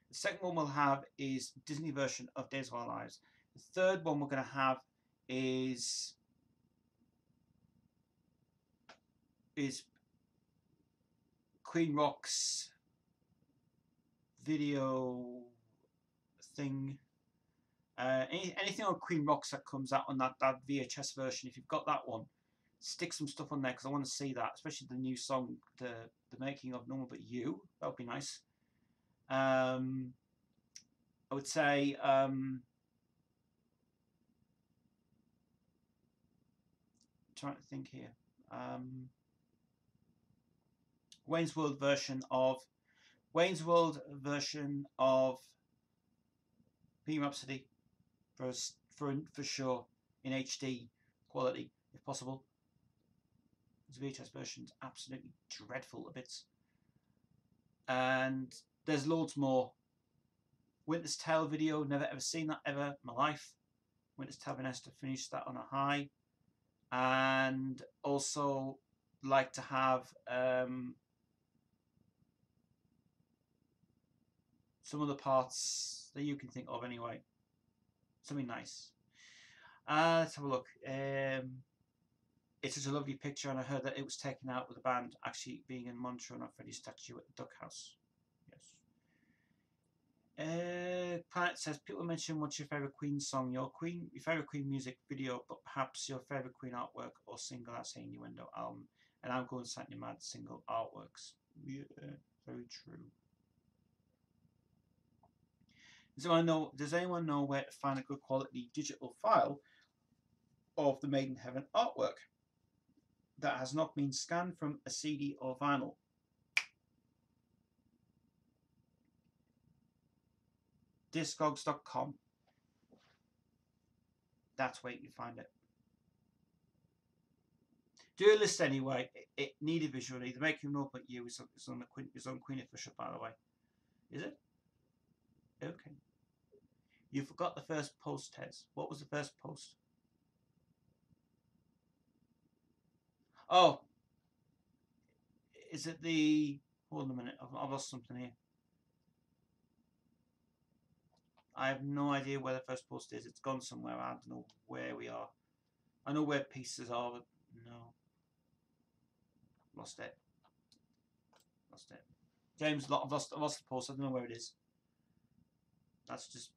The second one we'll have is Disney version of Days of Our Lives. The third one we're going to have is Queen Rock's video thing. Anything on Queen Rocks that comes out on that VHS version, if you've got that one, stick some stuff on there because I want to see that, especially the new song, the making of No One But You. That would be nice. I would say trying to think here. Wayne's World version of Bohemian Rhapsody for sure in HD quality if possible. The VHS version's absolutely dreadful a bits. And there's loads more. Winter's Tale video, never ever seen that ever in my life. Winter's Tale, been nice to finish that on a high. And also like to have some of the parts that you can think of anyway. Something nice. Let's have a look. It's such a lovely picture, and I heard that it was taken out with the band actually being in Montreal at Freddie's statue at the Duck House. Yes. Planet says, people mention what's your favourite Queen song, your favourite Queen music video, but perhaps your favourite Queen artwork or single, that's saying Innuendo album. And I'm going to Saint Mad single artworks. Yeah, very true. Does anyone know where to find a good quality digital file of the Made in Heaven artwork that has not been scanned from a CD or vinyl? Discogs.com. That's where you can find it. Do a list anyway. It needed visually. The Making No But You is on Queen Official, by the way. Is it? Okay. You forgot the first post, Tez. What was the first post? Oh. Is it the... Hold on a minute. I've lost something here. I have no idea where the first post is. It's gone somewhere. I don't know where we are. I know where pieces are, but no. Lost it. James, I've lost the post. I don't know where it is. That's just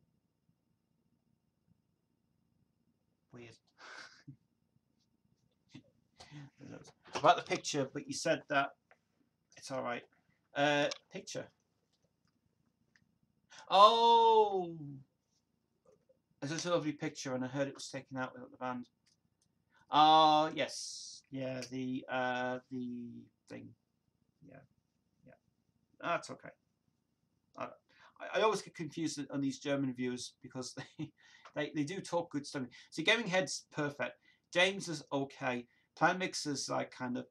weird. About the picture, but you said that it's all right. Picture. Oh, it's such a lovely picture, and I heard it was taken out without the band. Yes, yeah, the thing, yeah. That's okay. I always get confused on these German viewers because they do talk good stuff. See, Gaming Head's perfect. James is okay. Plan Mix is like kind of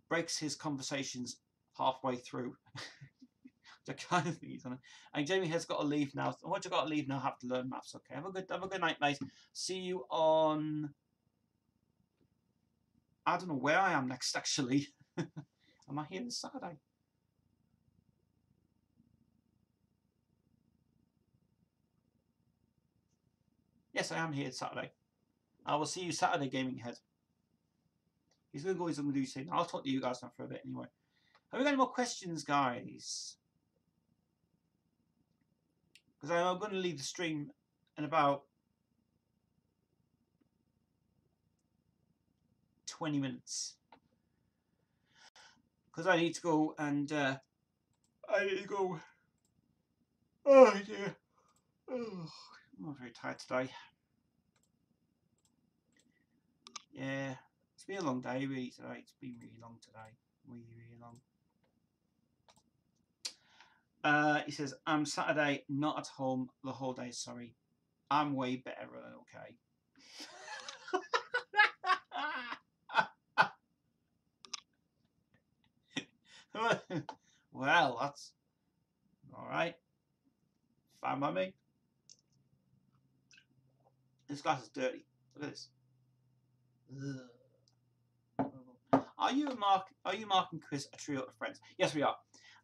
breaks his conversations halfway through. I kind of think he's on it. And Jamie has got to leave now. What you got to leave now? Have to learn maths. Okay. Have a good night, mate. See you on. I don't know where I am next. Actually, am I here this Saturday? Yes, I am here Saturday. I will see you Saturday, Gaming Head. He's going to go. He's going to do his thing. I'll talk to you guys now for a bit anyway. Have we got any more questions, guys? Because I'm going to leave the stream in about 20 minutes. Because I need to go and I need to go. Oh dear. Oh, I'm very tired today. Yeah, it's been a long day really today. It's been really long today. Really long. He says, I'm Saturday, not at home the whole day, sorry. I'm way better, okay. Well, that's alright. Fine by me. This glass is dirty. Look at this. Ugh. Are you Mark and Chris a trio of friends? Yes, we are.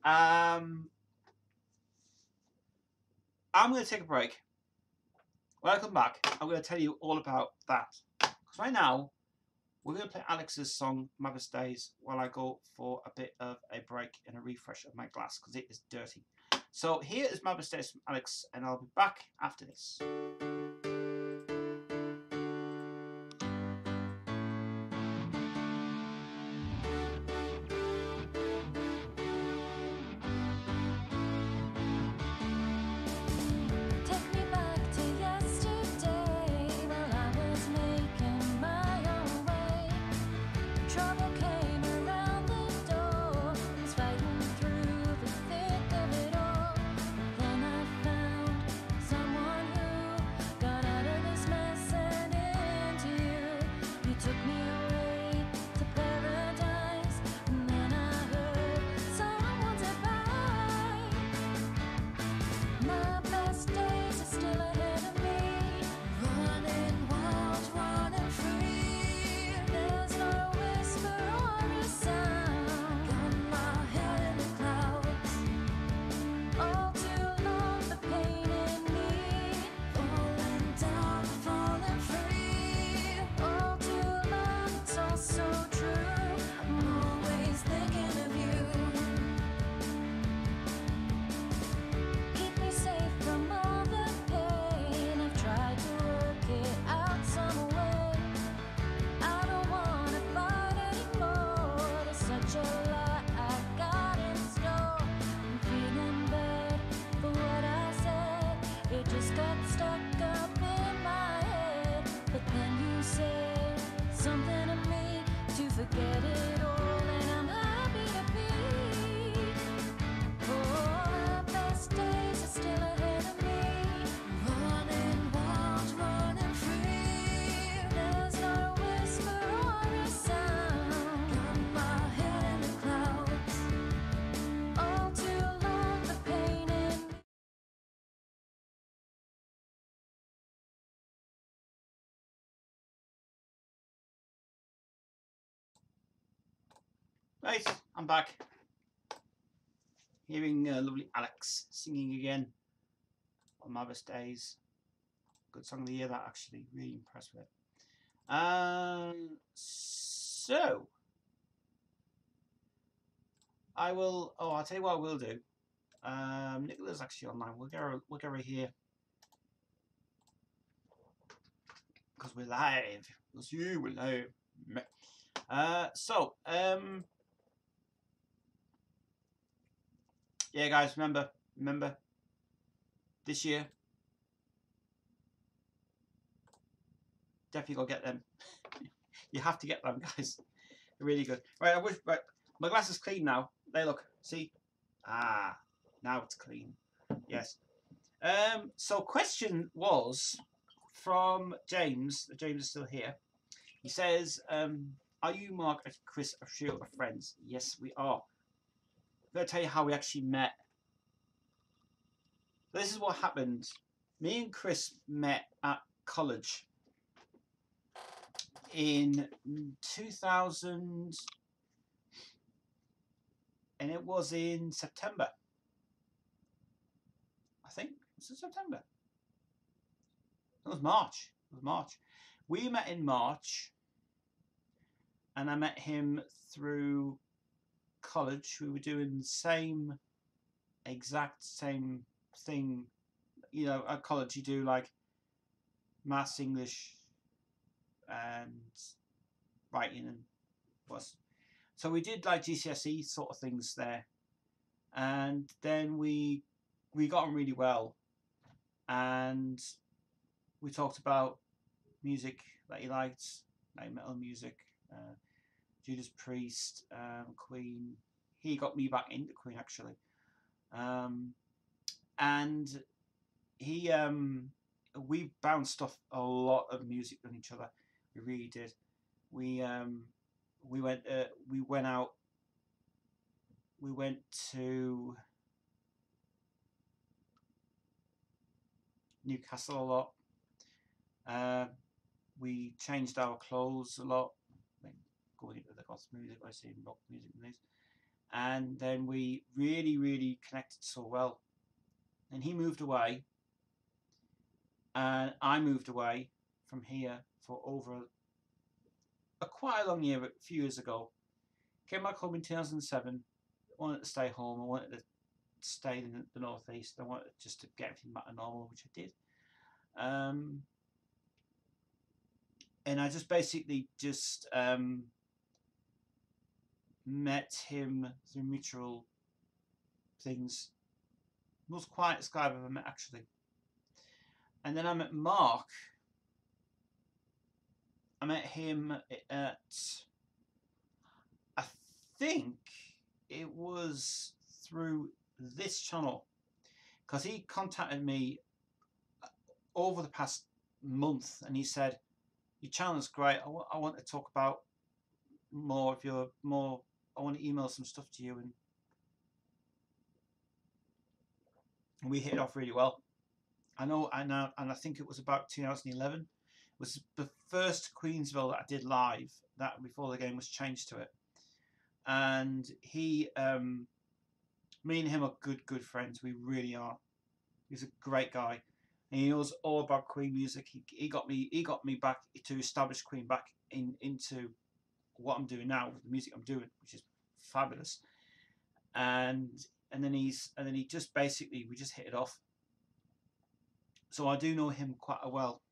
I'm going to take a break. When I come back, I'm going to tell you all about that. Because right now, we're going to play Alex's song, Mother's Days, while I go for a bit of a break and a refresh of my glass, because it is dirty. So here is Mother's Days from Alex, and I'll be back after this. Right, I'm back. Hearing lovely Alex singing again on Mother's Days. Good song of the year, that actually. Really impressed with it. So, I will. Oh, I'll tell you what I will do. Nicola's actually online. We'll get her here because we're live. Because you were live. Yeah, guys, remember, this year, definitely go get them. You have to get them, guys. They're really good. Right, right, my glass is clean now. There, look, see? Ah, now it's clean. Yes. So question was from James. James is still here. He says, are you, Mark, and Chris a trio of friends? Yes, we are. I'm going to tell you how we actually met. This is what happened. Me and Chris met at college in 2000, and it was in September. I think it was September. It was March. We met in March, and I met him through college. We were doing the exact same thing. You know, at college you do like maths, English, and writing, and was so we did like GCSE sort of things there, and then we got on really well, and we talked about music that he liked, like metal music, Judas Priest, Queen. He got me back into Queen actually, and he we bounced off a lot of music on each other. We really did. We went out. We went to Newcastle a lot. We changed our clothes a lot, like going into the gospel music, I see rock music and these. And then we really connected so well. And he moved away, and I moved away from here for over quite a long year, a few years ago. Came back home in 2007. Wanted to stay home. I wanted to stay in the northeast. I wanted just to get everything back to normal, which I did. And I just basically met him through mutual things. Most quietest guy I've ever met, actually. And then I met Mark. I met him at, I think it was through this channel, because he contacted me over the past month, and he said, "Your channel is great. I want to talk about more of your I want to email some stuff to you," and we hit it off really well. I think it was about 2011. It was the first Queensville that I did live, that before the game was changed to it. And he, me and him are good friends. We really are. He's a great guy, and he knows all about Queen music. He got me back to establish Queen back into what I'm doing now with the music I'm doing, which is fabulous. And then he just basically, we just hit it off. So I do know him quite well.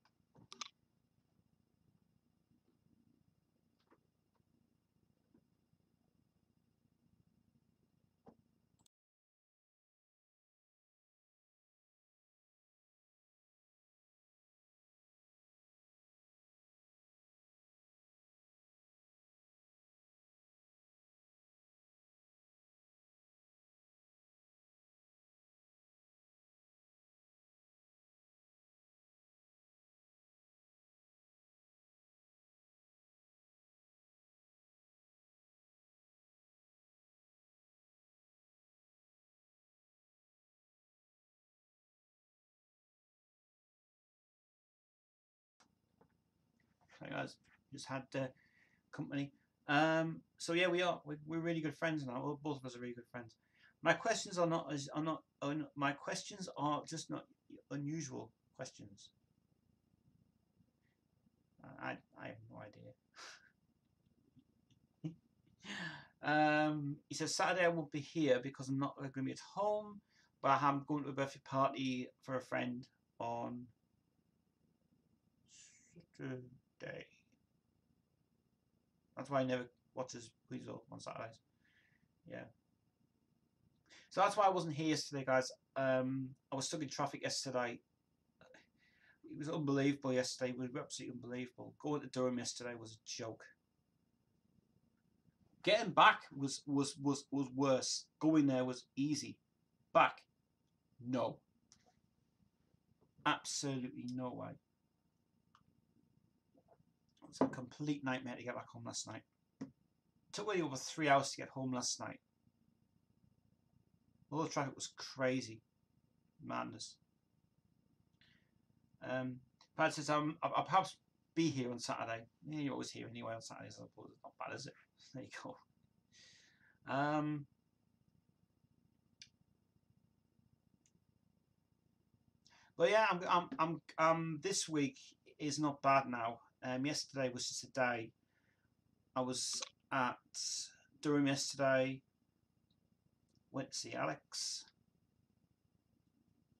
Hey guys, just had company. So yeah, we're really good friends now. Both of us are really good friends. My questions are not my questions are just not unusual questions. I have no idea. He says Saturday I won't be here because I'm not going to be at home, but I'm going to a birthday party for a friend on Saturday. That's why I never watches Queensville on Saturdays. Yeah. So that's why I wasn't here yesterday, guys. I was stuck in traffic yesterday. It was unbelievable yesterday. It was absolutely unbelievable. Going to Durham yesterday was a joke. Getting back was worse. Going there was easy. Back, no. Absolutely no way. It was a complete nightmare to get back home last night. It took me over 3 hours to get home last night. All the traffic was crazy. Madness. Brad says, I'll perhaps be here on Saturday. Yeah, you're always here anyway on Saturdays. I suppose it's not bad, is it? There you go. But yeah, I'm this week is not bad now. Yesterday was just a day I was at Durham yesterday. Went to see Alex,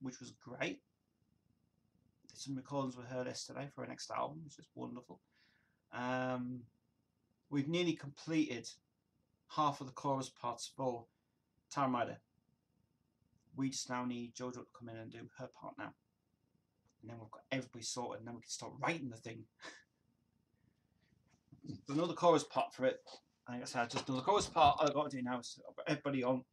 which was great. Did some recordings with her yesterday for her next album, which is wonderful. We've nearly completed half of the chorus parts for Tarmada. We just now need Jojo to come in and do her part now. And then we've got everybody sorted, and then we can start writing the thing. There's another chorus part for it. Like I said, just another chorus part. All I've got to do now is I've got everybody on.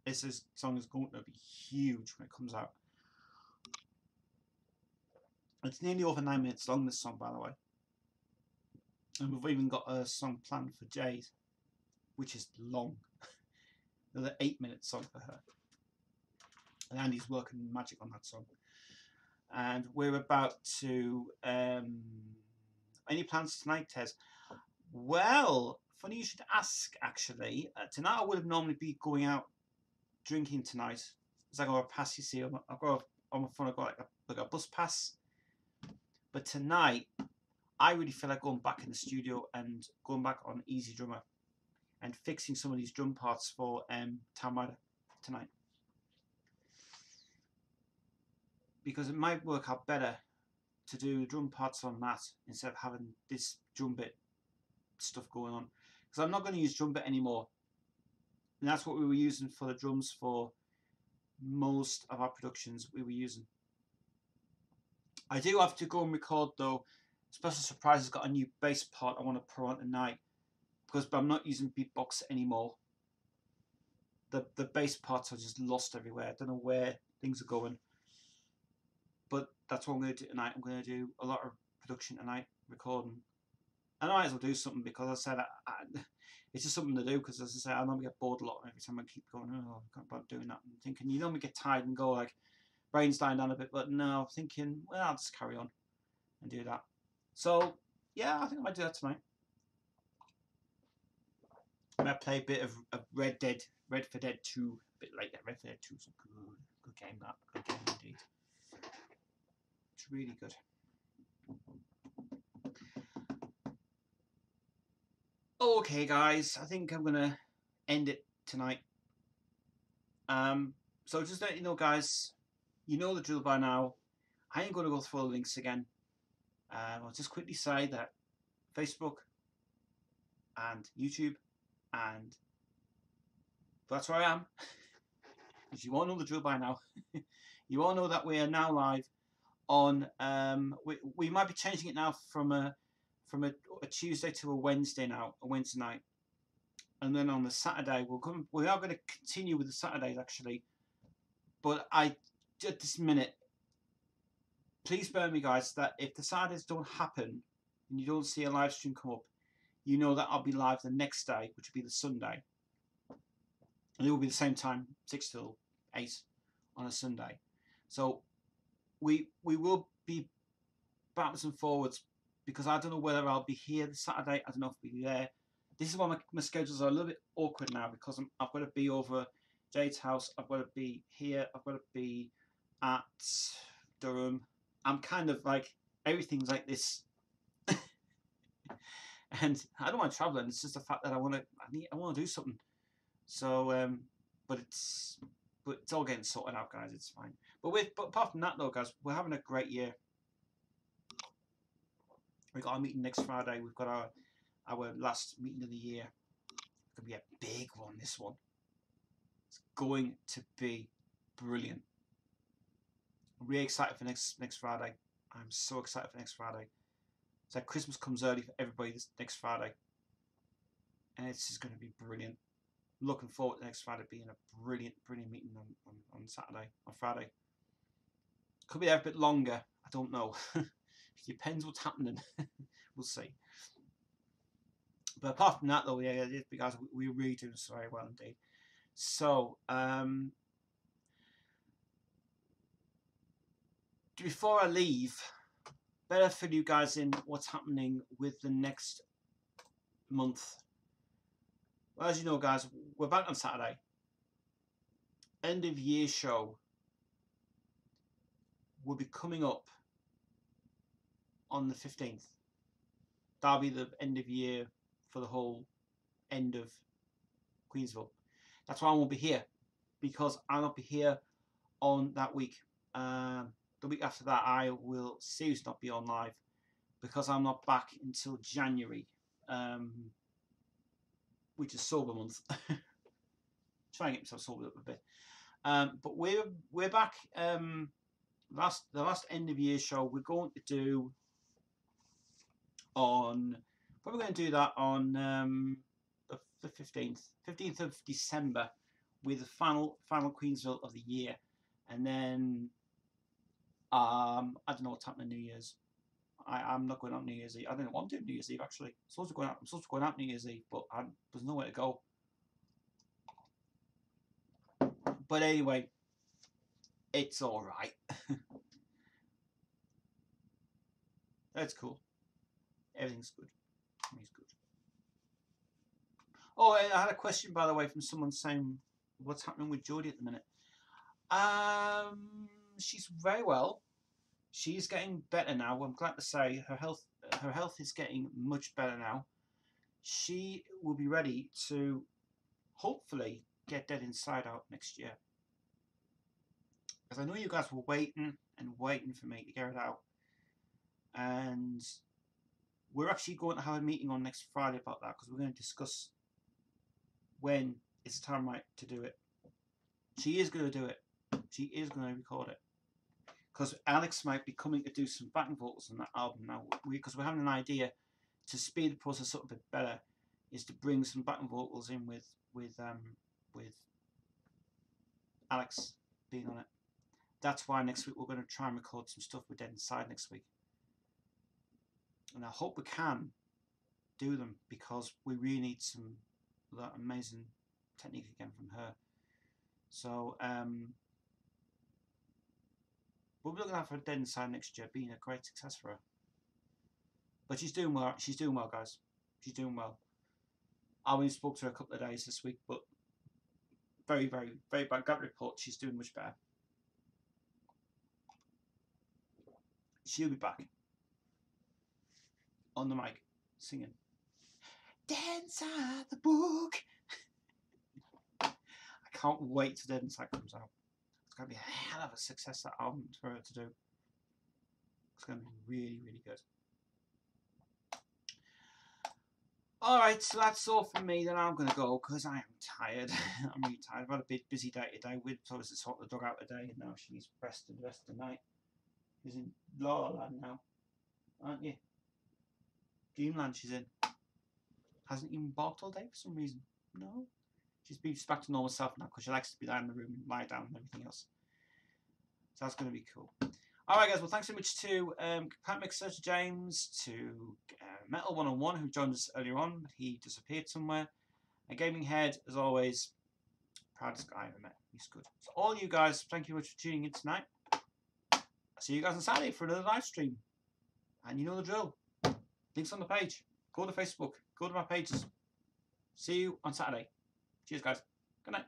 This song is going to be huge when it comes out. It's nearly over 9 minutes long, this song, by the way. And we've even got a song planned for Jade, which is long. Another 8-minute song for her. And Andy's working magic on that song. And we're about to... any plans tonight, Tez? Well, funny you should ask, actually. Tonight I would have normally be going out drinking tonight. Because I got a pass, you see. I've got on my phone, I've got like a bus pass. But tonight, I really feel like going back in the studio and going back on Easy Drummer and fixing some of these drum parts for Tarmada tonight. Because it might work out better to do drum parts on that instead of having this drum bit stuff going on. Because I'm not going to use drum bit anymore. And that's what we were using for the drums for most of our productions we were using. I do have to go and record though. Special Surprise has got a new bass part I want to put on tonight. Because I'm not using beatbox anymore. The bass parts are just lost everywhere. I don't know where things are going. But that's what I'm going to do tonight. I'm going to do a lot of production tonight, recording. I might as well do something because I said it's just something to do. Because as I say, I normally get bored a lot every time I keep going. Oh, I can't bother doing that. And thinking you normally get tired and go like brains dying down a bit. But no, I'm thinking well, I'll just carry on and do that. So yeah, I think I might do that tonight. I might play a bit of Red for Dead 2, a bit like that. Red for Dead 2 is a good game. That good game indeed. It's really good. Okay, guys, I think I'm gonna end it tonight. So just to let you know, guys, you know the drill by now. I ain't gonna go through all the links again. I'll just quickly say that Facebook and YouTube, and that's where I am. Because you all know the drill by now. You all know that we are now live on. We might be changing it now from a Tuesday to a Wednesday now, a Wednesday night, and then on the Saturday we are going to continue with the Saturdays actually. But at this minute, please bear with me, guys, that if the Saturdays don't happen and you don't see a live stream come up, you know that I'll be live the next day, which will be the Sunday. And it will be the same time, 6 till 8 on a Sunday. So we will be backwards and forwards because I don't know whether I'll be here this Saturday. I don't know if I'll be there. This is why my schedules are a little bit awkward now because I've got to be over Jade's house. I've got to be here. I've got to be at Durham. I'm kind of like, everything's like this. And I don't mind traveling. It's just the fact that I want to do something. So, but it's all getting sorted out, guys. It's fine. But apart from that, though, guys, we're having a great year. We got our meeting next Friday. We've got our last meeting of the year. It's gonna be a big one. This one. It's going to be brilliant. I'm really excited for next Friday. I'm so excited for next Friday. It's like Christmas comes early for everybody this next Friday. And it's just going to be brilliant. Looking forward to next Friday being a brilliant meeting on Saturday, on Friday. Could be there a bit longer. I don't know. It depends what's happening. We'll see. But apart from that, though, yeah, because we're really doing so very well indeed. So, before I leave, better fill you guys in what's happening with the next month. Well, as you know, guys, we're back on Saturday. End of year show will be coming up on the 15th. that'll be the end of year for the whole end of Queensville. That's why I won't be here, because I'll not be here on that week. The week after that, I will seriously not be on live, because I'm not back until January, which is sober month. Try and get myself sobered up a bit. But we're back. The last end of year show we're going to do on. We're going to do that on the 15th of December, with the final Queensville of the year, and then I don't know what's happening New Year's. I'm not going out New Year's Eve. I don't know what I'm doing New Year's Eve actually. I'm supposed to go out New Year's Eve, but there's nowhere to go. But anyway, it's all right. That's cool. Everything's good. Everything's good. Oh, I had a question, by the way, from someone saying, what's happening with Jodie at the minute? She's very well. She's getting better now. I'm glad to say her health is getting much better now. She will be ready to hopefully get Dead Inside out next year. Because I know you guys were waiting and waiting for me to get it out. And we're actually going to have a meeting on next Friday about that, because we're going to discuss when it's time right to do it. She is going to do it. She is going to record it. Because Alex might be coming to do some backing vocals on that album now. Because we're having an idea to speed the process up a bit better, is to bring some backing vocals in with Alex being on it. That's why next week we're going to try and record some stuff with Dead Inside next week. And I hope we can do them, because we really need some of that amazing technique again from her. So we'll be looking out for Dead Inside next year, being a great success for her. But she's doing well. She's doing well, guys. She's doing well. I only spoke to her a couple of days this week, but very, very, very bad gut report. She's doing much better. She'll be back on the mic singing Dead Inside the Book. I can't wait till Dead Inside comes out. It's going to be a hell of a success, that album, for her to do. It's going to be really, really good. Alright, so that's all from me. Then I'm going to go, because I am tired. I'm really tired. I've had a bit busy day today. We'd obviously sort the dog out today, and now she needs rest the rest of the night. She's in La La Land now, aren't you? Dreamland she's in. Hasn't even barked all day for some reason. No. She's back to normal self now, because she likes to be down in the room and lie down and everything else. So that's going to be cool. Alright guys, well thanks so much to Pat Mixer, to James, to Metal 101 who joined us earlier on, but he disappeared somewhere. And Gaming Head, as always, proudest guy I ever met. He's good. So all you guys, thank you very much for tuning in tonight. I'll see you guys on Saturday for another live stream. And you know the drill. Links on the page. Go to Facebook. Go to my pages. See you on Saturday. Cheers guys. Good night.